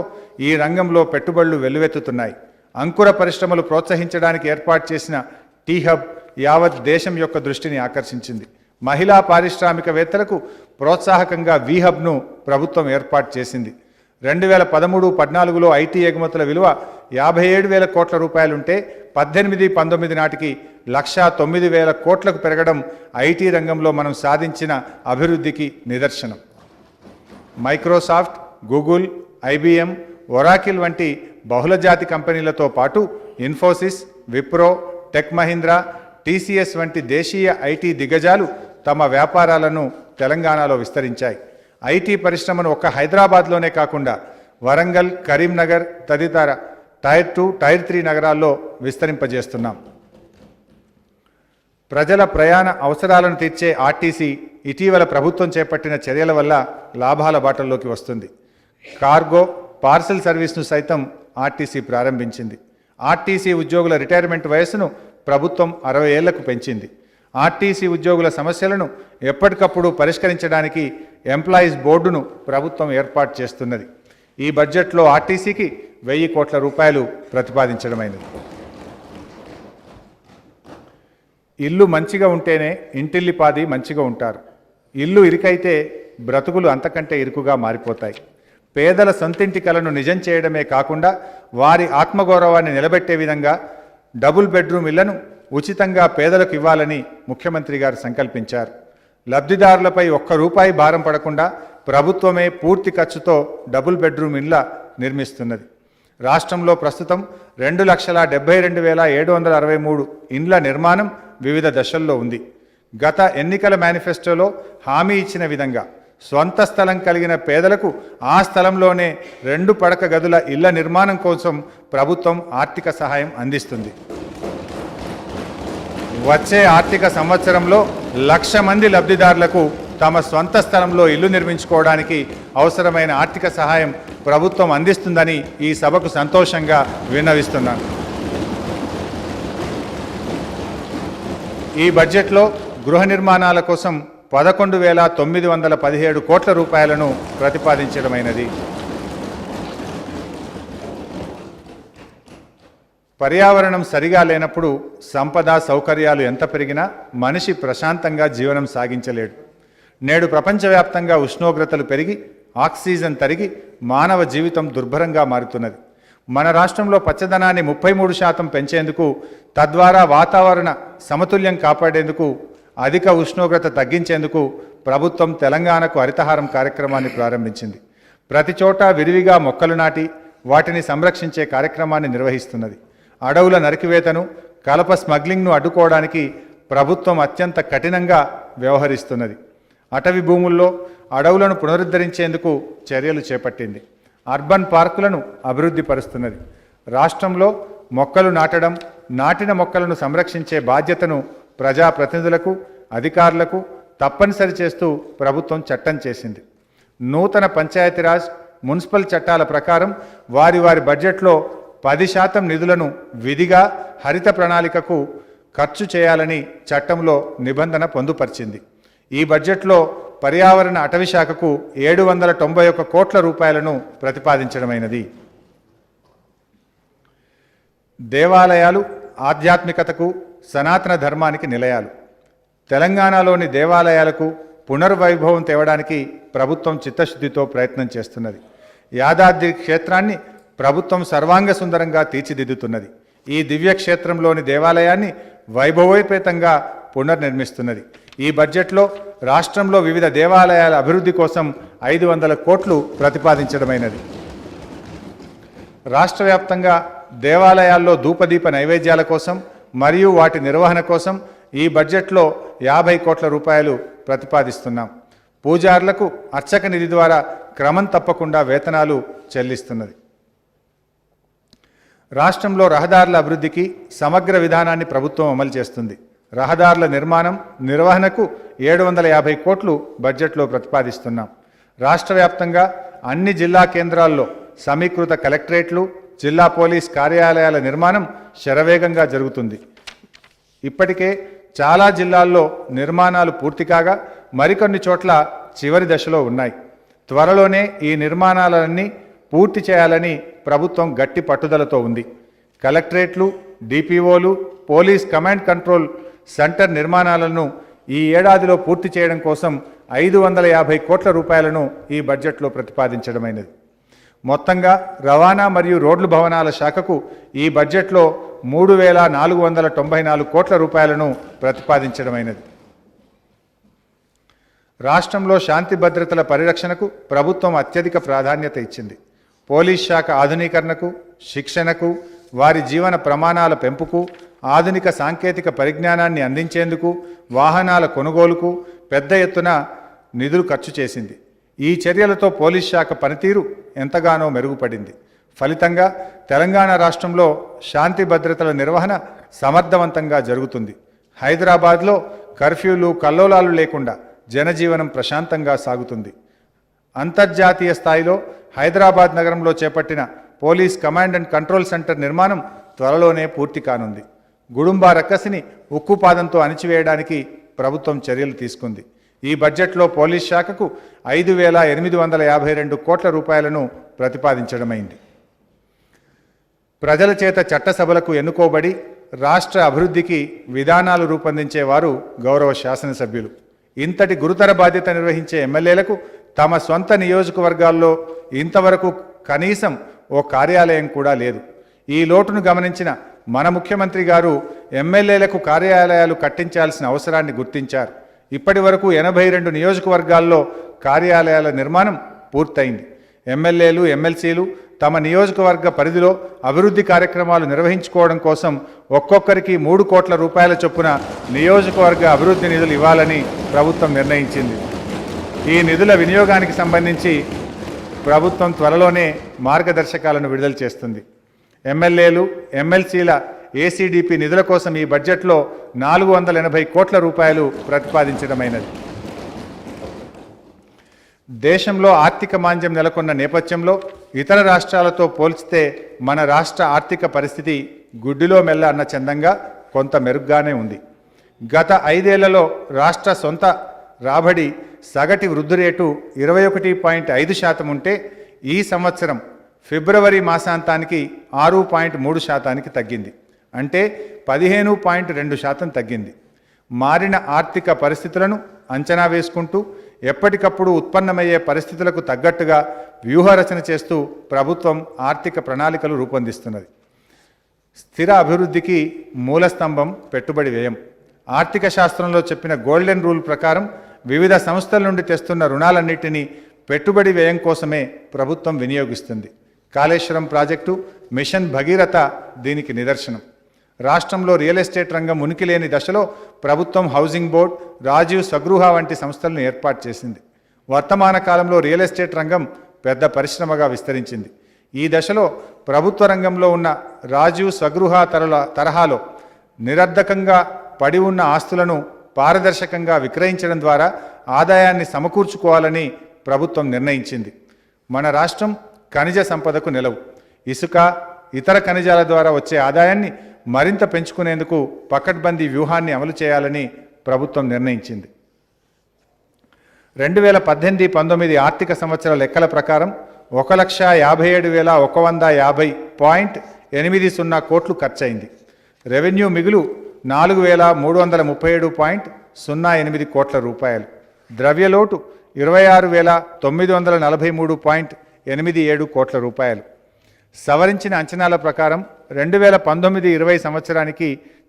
ఈ రంగంలో పెట్టుబడులు వెల్లువెత్తుతున్నాయి. అంకుర పరిశ్రమలు ప్రోత్సహించడానికి ఏర్పాటు చేసిన టీ హబ్ యావత్ దేశం యొక్క దృష్టిని ఆకర్షించింది. మహిళా పారిశ్రామికవేత్తలకు ప్రోత్సాహకంగా వి హబ్ను ప్రభుత్వం ఏర్పాటు చేసింది. 2013-14లో ఐటీ ఎగుమతుల విలువ 57,000 కోట్ల రూపాయలుంటే 18-19 నాటికి 1,09,000 కోట్లకు పెరగడం ఐటీ రంగంలో మనం సాధించిన అభివృద్ధికి నిదర్శనం. మైక్రోసాఫ్ట్, గూగుల్, ఐబిఎం, ఒరాకిల్ వంటి బహుళజాతి కంపెనీలతో పాటు ఇన్ఫోసిస్, విప్రో, టెక్ మహీంద్రా, టీసీఎస్ వంటి దేశీయ ఐటీ దిగ్గజాలు తమ వ్యాపారాలను తెలంగాణలో విస్తరించాయి. ఐటీ పరిశ్రమను ఒక్క హైదరాబాద్లోనే కాకుండా వరంగల్, కరీంనగర్ తదితర టైర్ 2, టైర్ 3 నగరాల్లో విస్తరింపజేస్తున్నాం. ప్రజల ప్రయాణ అవసరాలను తీర్చే ఆర్టీసీ ఇటీవల ప్రభుత్వం చేపట్టిన చర్యల వల్ల లాభాల బాటల్లోకి వస్తుంది. కార్గో, పార్సెల్ సర్వీస్ను సైతం ఆర్టీసీ ప్రారంభించింది. ఆర్టీసీ ఉద్యోగుల రిటైర్మెంట్ వయస్సును ప్రభుత్వం 60 ఏళ్లకు పెంచింది. ఆర్టీసీ ఉద్యోగుల సమస్యలను ఎప్పటికప్పుడు పరిష్కరించడానికి ఎంప్లాయీస్ బోర్డును ప్రభుత్వం ఏర్పాటు చేస్తున్నది. ఈ బడ్జెట్లో ఆర్టీసీకి 1,000 కోట్ల రూపాయలు ప్రతిపాదించడమైనది. ఇల్లు మంచిగా ఉంటేనే ఇంటిల్లిపాది మంచిగా ఉంటారు. ఇల్లు ఇరుకైతే బ్రతుకులు అంతకంటే ఇరుకుగా మారిపోతాయి. పేదల సొంతింటి కలను నిజం చేయడమే కాకుండా వారి ఆత్మగౌరవాన్ని నిలబెట్టే విధంగా డబుల్ బెడ్రూమ్ ఇళ్లను ఉచితంగా పేదలకు ఇవ్వాలని ముఖ్యమంత్రి గారు సంకల్పించారు. లబ్ధిదారులపై ₹1 భారం పడకుండా ప్రభుత్వమే పూర్తి ఖర్చుతో డబుల్ బెడ్రూమ్ ఇళ్ల నిర్మిస్తున్నది. రాష్ట్రంలో ప్రస్తుతం 2,72,763 ఇండ్ల నిర్మాణం వివిధ దశల్లో ఉంది. గత ఎన్నికల మేనిఫెస్టోలో హామీ ఇచ్చిన విధంగా స్వంత స్థలం కలిగిన పేదలకు ఆ స్థలంలోనే 2 పడక గదుల ఇళ్ల నిర్మాణం కోసం ప్రభుత్వం ఆర్థిక సహాయం అందిస్తుంది. వచ్చే ఆర్థిక సంవత్సరంలో 1,00,000 మంది లబ్ధిదారులకు తమ స్వంత స్థలంలో ఇల్లు నిర్మించుకోవడానికి అవసరమైన ఆర్థిక సహాయం ప్రభుత్వం అందిస్తుందని ఈ సభకు సంతోషంగా విన్నవిస్తున్నాను. ఈ బడ్జెట్లో గృహ నిర్మాణాల కోసం 11,917 కోట్ల రూపాయలను ప్రతిపాదించడమైనది. పర్యావరణం సరిగా లేనప్పుడు సంపద సౌకర్యాలు ఎంత పెరిగినా మనిషి ప్రశాంతంగా జీవనం సాగించలేడు. నేడు ప్రపంచవ్యాప్తంగా ఉష్ణోగ్రతలు పెరిగి ఆక్సిజన్ తరిగి మానవ జీవితం దుర్భరంగా మారుతున్నది. మన రాష్ట్రంలో పచ్చదనాన్ని 33% పెంచేందుకు, తద్వారా వాతావరణ సమతుల్యం కాపాడేందుకు, అధిక ఉష్ణోగ్రత తగ్గించేందుకు ప్రభుత్వం తెలంగాణకు హరితహారం కార్యక్రమాన్ని ప్రారంభించింది. ప్రతి చోట విరివిగా మొక్కలు నాటి వాటిని సంరక్షించే కార్యక్రమాన్ని నిర్వహిస్తున్నది. అడవుల నరికివేతను, కలప స్మగ్లింగ్ను అడ్డుకోవడానికి ప్రభుత్వం అత్యంత కఠినంగా వ్యవహరిస్తున్నది. అటవీ భూముల్లో అడవులను పునరుద్ధరించేందుకు చర్యలు చేపట్టింది. అర్బన్ పార్కులను అభివృద్ధి పరుస్తున్నది. రాష్ట్రంలో మొక్కలు నాటడం, నాటిన మొక్కలను సంరక్షించే బాధ్యతను ప్రజాప్రతినిధులకు, అధికారులకు తప్పనిసరి చేస్తూ ప్రభుత్వం చట్టం చేసింది. నూతన పంచాయతీరాజ్, మున్సిపల్ చట్టాల ప్రకారం వారి వారి బడ్జెట్లో 10% నిధులను విధిగా హరిత ప్రణాళికకు ఖర్చు చేయాలని చట్టంలో నిబంధన పొందుపరిచింది. ఈ బడ్జెట్లో పర్యావరణ అటవీ శాఖకు 791 కోట్ల రూపాయలను ప్రతిపాదించడమైనది. దేవాలయాలు ఆధ్యాత్మికతకు, సనాతన ధర్మానికి నిలయాలు. తెలంగాణలోని దేవాలయాలకు పునర్వైభవం తేవడానికి ప్రభుత్వం చిత్తశుద్ధితో ప్రయత్నం చేస్తున్నది. యాదాద్రి క్షేత్రాన్ని ప్రభుత్వం సర్వాంగ సుందరంగా తీర్చిదిద్దుతున్నది. ఈ దివ్యక్షేత్రంలోని దేవాలయాన్ని వైభవోపేతంగా పునర్నిర్మిస్తున్నది. ఈ బడ్జెట్లో రాష్ట్రంలో వివిధ దేవాలయాల అభివృద్ధి కోసం 500 కోట్లు ప్రతిపాదించడమైనది. రాష్ట్ర వ్యాప్తంగా దేవాలయాల్లో ధూపదీప నైవేద్యాల కోసం మరియు వాటి నిర్వహణ కోసం ఈ బడ్జెట్లో 50 కోట్ల రూపాయలు ప్రతిపాదిస్తున్నాం. పూజారులకు అర్చక నిధి ద్వారా క్రమం తప్పకుండా వేతనాలు చెల్లిస్తున్నది. రాష్ట్రంలో రహదారుల అభివృద్ధికి సమగ్ర విధానాన్ని ప్రభుత్వం అమలు చేస్తుంది. రహదారుల నిర్మాణం, నిర్వహణకు 750 కోట్లు బడ్జెట్లో ప్రతిపాదిస్తున్నాం. రాష్ట్ర వ్యాప్తంగా అన్ని జిల్లా కేంద్రాల్లో సమీకృత కలెక్టరేట్లు, జిల్లా పోలీస్ కార్యాలయాల నిర్మాణం శరవేగంగా జరుగుతుంది. ఇప్పటికే చాలా జిల్లాల్లో నిర్మాణాలు పూర్తి కాగా మరికొన్ని చోట్ల చివరి దశలో ఉన్నాయి. త్వరలోనే ఈ నిర్మాణాలన్నీ పూర్తి చేయాలని ప్రభుత్వం గట్టి పట్టుదలతో ఉంది. కలెక్టరేట్లు, డిపిఓలు, పోలీస్ కమాండ్ కంట్రోల్ సెంటర్ నిర్మాణాలను ఈ ఏడాదిలో పూర్తి చేయడం కోసం 550 కోట్ల రూపాయలను ఈ బడ్జెట్లో ప్రతిపాదించడమైనది. మొత్తంగా రవాణా మరియు రోడ్లు భవనాల శాఖకు ఈ బడ్జెట్లో 3,494 కోట్ల రూపాయలను ప్రతిపాదించడమైనది. రాష్ట్రంలో శాంతి భద్రతల పరిరక్షణకు ప్రభుత్వం అత్యధిక ప్రాధాన్యత ఇచ్చింది. పోలీస్ శాఖ ఆధునీకరణకు, శిక్షణకు, వారి జీవన ప్రమాణాల పెంపుకు, ఆధునిక సాంకేతిక పరిజ్ఞానాన్ని అందించేందుకు, వాహనాల కొనుగోలుకు పెద్ద ఎత్తున నిధులు ఖర్చు చేసింది. ఈ చర్యలతో పోలీస్ శాఖ పనితీరు ఎంతగానో మెరుగుపడింది. ఫలితంగా తెలంగాణ రాష్ట్రంలో శాంతి భద్రతల నిర్వహణ సమర్థవంతంగా జరుగుతుంది. హైదరాబాద్లో కర్ఫ్యూలు, కల్లోలాలు లేకుండా జనజీవనం ప్రశాంతంగా సాగుతుంది. అంతర్జాతీయ స్థాయిలో హైదరాబాద్ నగరంలో చేపట్టిన police command and control centre నిర్మాణం త్వరలోనే పూర్తి కానుంది. గుడుంబా రక్కసిని ఉక్కుపాదంతో అణిచివేయడానికి ప్రభుత్వం చర్యలు తీసుకుంది. ఈ బడ్జెట్లో పోలీస్ శాఖకు 5,852 కోట్ల రూపాయలను ప్రతిపాదించడమైంది. ప్రజల చేత చట్టసభలకు ఎన్నుకోబడి రాష్ట్ర అభివృద్ధికి విధానాలు రూపొందించేవారు గౌరవ శాసనసభ్యులు. ఇంతటి గురుతర బాధ్యత నిర్వహించే ఎమ్మెల్యేలకు తమ సొంత నియోజకవర్గాల్లో ఇంతవరకు కనీసం ఓ కార్యాలయం కూడా లేదు. ఈ లోటును గమనించిన మన ముఖ్యమంత్రి గారు ఎమ్మెల్యేలకు కార్యాలయాలు కట్టించాల్సిన అవసరాన్ని గుర్తించారు. ఇప్పటి వరకు 82 నియోజకవర్గాల్లో కార్యాలయాల నిర్మాణం పూర్తయింది. ఎమ్మెల్యేలు, ఎమ్మెల్సీలు తమ నియోజకవర్గ పరిధిలో అభివృద్ధి కార్యక్రమాలు నిర్వహించుకోవడం కోసం ఒక్కొక్కరికి 3 కోట్ల రూపాయల చొప్పున నియోజకవర్గ అభివృద్ధి నిధులు ఇవ్వాలని ప్రభుత్వం నిర్ణయించింది. ఈ నిధుల వినియోగానికి సంబంధించి ప్రభుత్వం త్వరలోనే మార్గదర్శకాలను విడుదల చేస్తుంది. ఎమ్మెల్యేలు, ఎమ్మెల్సీల ఏసీడీపీ నిధుల కోసం ఈ బడ్జెట్లో 480 కోట్ల రూపాయలు ప్రతిపాదించడమైనది. దేశంలో ఆర్థిక మాంద్యం నెలకొన్న నేపథ్యంలో ఇతర రాష్ట్రాలతో పోల్చితే మన రాష్ట్ర ఆర్థిక పరిస్థితి గుడ్డిలో మెల్ల అన్న చందంగా కొంత మెరుగ్గానే ఉంది. గత 5 ఏళ్లలో రాష్ట్ర సొంత రాబడి సగటు వృద్ధి రేటు 21.5% ఉంటే ఈ సంవత్సరం ఫిబ్రవరి మాసాంతానికి 6.3% తగ్గింది. అంటే 15.2% తగ్గింది. మారిన ఆర్థిక పరిస్థితులను అంచనా వేసుకుంటూ ఎప్పటికప్పుడు ఉత్పన్నమయ్యే పరిస్థితులకు తగ్గట్టుగా వ్యూహరచన చేస్తూ ప్రభుత్వం ఆర్థిక ప్రణాళికలు రూపొందిస్తున్నది. స్థిర అభివృద్ధికి మూలస్తంభం పెట్టుబడి వ్యయం. ఆర్థిక శాస్త్రంలో చెప్పిన గోల్డెన్ రూల్ ప్రకారం వివిధ సంస్థల నుండి తెస్తున్న రుణాలన్నింటినీ పెట్టుబడి వ్యయం కోసమే ప్రభుత్వం వినియోగిస్తుంది. కాళేశ్వరం ప్రాజెక్టు, మిషన్ భగీరథ దీనికి నిదర్శనం. రాష్ట్రంలో రియల్ ఎస్టేట్ రంగం ఉనికిలేని దశలో ప్రభుత్వం హౌసింగ్ బోర్డ్, రాజీవ్ స్వగృహ వంటి సంస్థలను ఏర్పాటు చేసింది. వర్తమాన కాలంలో రియల్ ఎస్టేట్ రంగం పెద్ద పరిశ్రమగా విస్తరించింది. ఈ దశలో ప్రభుత్వ రంగంలో ఉన్న రాజీవ్ స్వగృహ తరహాలో నిరర్ధకంగా పడి ఉన్న ఆస్తులను పారదర్శకంగా విక్రయించడం ద్వారా ఆదాయాన్ని సమకూర్చుకోవాలని ప్రభుత్వం నిర్ణయించింది. మన రాష్ట్రం ఖనిజ సంపదకు నెలవు. ఇసుక, ఇతర ఖనిజాల ద్వారా వచ్చే ఆదాయాన్ని మరింత పెంచుకునేందుకు పకడ్బందీ వ్యూహాన్ని అమలు చేయాలని ప్రభుత్వం నిర్ణయించింది. 2018-19 ఆర్థిక సంవత్సర లెక్కల ప్రకారం 1,57,150.80 కోట్లు ఖర్చయింది. రెవెన్యూ మిగులు 4,337.08 కోట్ల రూపాయలు. ద్రవ్యలోటు 26,943.87 కోట్ల రూపాయలు. సవరించిన అంచనాల ప్రకారం 2019-20 సంవత్సరానికి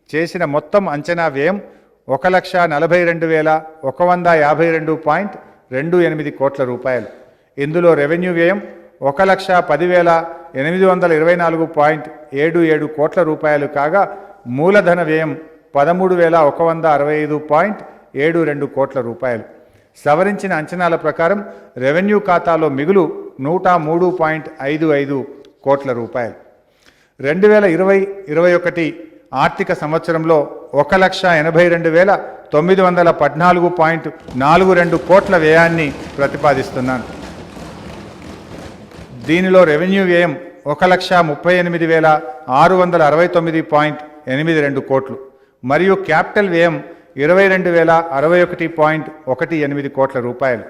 చేసిన మొత్తం అంచనా వ్యయం 1,42,152.28 కోట్ల రూపాయలు. ఇందులో రెవెన్యూ వ్యయం 1,10,824.77 కోట్ల రూపాయలు కాగా మూలధన వ్యయం 13,165.72 కోట్ల రూపాయలు. సవరించిన అంచనాల ప్రకారం రెవెన్యూ ఖాతాలో మిగులు 103.55 కోట్ల రూపాయలు. 2020-21 ఆర్థిక సంవత్సరంలో 1,82,914.42 కోట్ల వ్యయాన్ని ప్రతిపాదిస్తున్నాను. దీనిలో రెవెన్యూ వ్యయం 1,38,669.82 కోట్లు మరియు క్యాపిటల్ వ్యయం 22,061.18 కోట్ల రూపాయలు.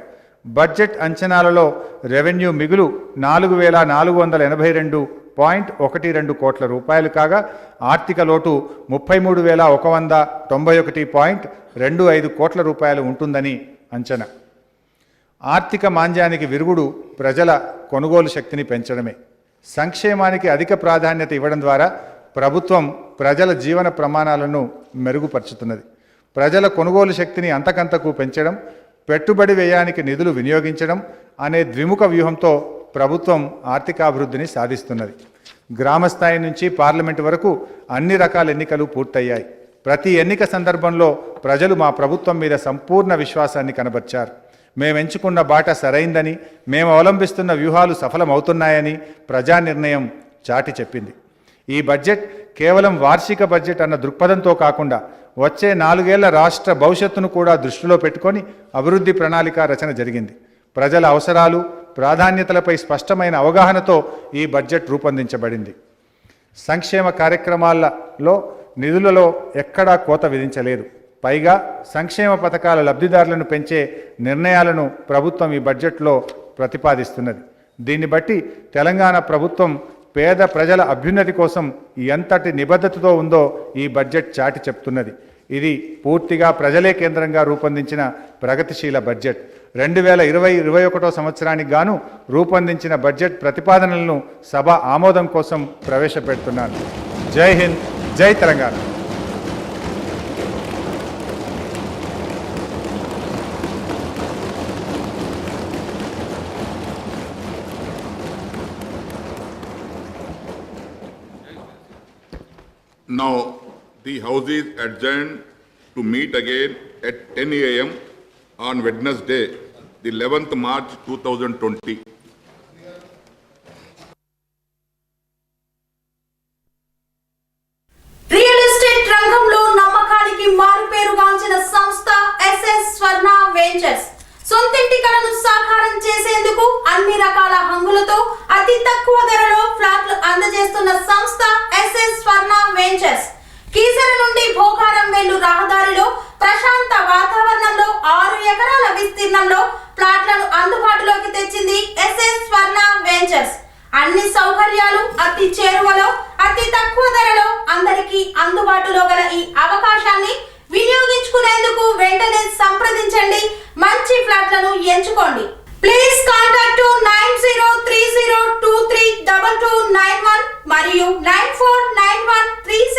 బడ్జెట్ అంచనాలలో రెవెన్యూ మిగులు 4,482.12 కోట్ల రూపాయలు కాగా ఆర్థిక లోటు 33,191.25 కోట్ల రూపాయలు ఉంటుందని అంచనా. ఆర్థిక మాంద్యానికి విరుగుడు ప్రజల కొనుగోలు శక్తిని పెంచడమే. సంక్షేమానికి అధిక ప్రాధాన్యత ఇవ్వడం ద్వారా ప్రభుత్వం ప్రజల జీవన ప్రమాణాలను మెరుగుపరుచుతున్నది. ప్రజల కొనుగోలు శక్తిని అంతకంతకు పెంచడం, పెట్టుబడి వ్యయానికి నిధులు వినియోగించడం అనే ద్విముఖ వ్యూహంతో ప్రభుత్వం ఆర్థికాభివృద్ధిని సాధిస్తున్నది. గ్రామస్థాయి నుంచి పార్లమెంటు వరకు అన్ని రకాల ఎన్నికలు పూర్తయ్యాయి. ప్రతి ఎన్నిక సందర్భంలో ప్రజలు మా ప్రభుత్వం మీద సంపూర్ణ విశ్వాసాన్ని కనబర్చారు. మేమెంచుకున్న బాట సరైందని, మేము అవలంబిస్తున్న వ్యూహాలు సఫలమవుతున్నాయని ప్రజా నిర్ణయం చాటి చెప్పింది. ఈ బడ్జెట్ కేవలం వార్షిక బడ్జెట్ అన్న దృక్పథంతో కాకుండా వచ్చే 4 ఏళ్ల రాష్ట్ర భవిష్యత్తును కూడా దృష్టిలో పెట్టుకొని అభివృద్ధి ప్రణాళిక రచన జరిగింది. ప్రజల అవసరాలు, ప్రాధాన్యతలపై స్పష్టమైన అవగాహనతో ఈ బడ్జెట్ రూపొందించబడింది. సంక్షేమ కార్యక్రమాలలో నిధులలో ఎక్కడా కోత విధించలేదు. పైగా సంక్షేమ పథకాల లబ్ధిదారులను పెంచే నిర్ణయాలను ప్రభుత్వం ఈ బడ్జెట్లో ప్రతిపాదిస్తున్నది. దీన్ని బట్టి తెలంగాణ ప్రభుత్వం పేద ప్రజల అభ్యున్నతి కోసం ఎంతటి నిబద్ధతతో ఉందో ఈ బడ్జెట్ చాటి చెప్తున్నది. ఇది పూర్తిగా ప్రజలే కేంద్రంగా రూపొందించిన ప్రగతిశీల బడ్జెట్. 2020-21 సంవత్సరానికి గాను రూపొందించిన బడ్జెట్ ప్రతిపాదనలను సభ ఆమోదం కోసం ప్రవేశపెడుతున్నాను. జై హింద్, జై Telangana. Now, the House is adjourned to meet again at 10 a.m. on Wednesday, the 11th March 2020. Real estate రంగంలో నమ్మకానికి మారుపేరుగాంచిన సంస్థ ఎస్ఎస్ స్వర్ణ వెంచర్స్ సొంతింటి కలను సాకారం చేసేందుకు అన్ని రకాల హంగులతో అతి తక్కువ ధరలో ఫ్లాట్లు అందజేస్తున్న సంస్థ ఎస్ఎస్ స్వర్ణ వెంచర్స్. కీసర నుండి భోగారం వెళ్ళు రహదారిలో ప్రశాంత వాతావరణంలో 6 ఎకరాల విస్తీర్ణంలో ప్లాట్లను అందుబాటులోకి తెచ్చింది ఎస్ఎస్ స్వర్ణ వెంచర్స్. అన్ని సౌకర్యాలు అతి చేరువలో అతి తక్కువ ధరలో అందరికీ అందుబాటులో గల ఈ అవకాశాన్ని వినియోగించుకునేందుకు వెంటనే సంప్రదించండి. మంచి ఫ్లాట్లను ఎంచుకోండి. ప్లీజ్ కాంటాక్ట్ 9030232291 మరియు 949136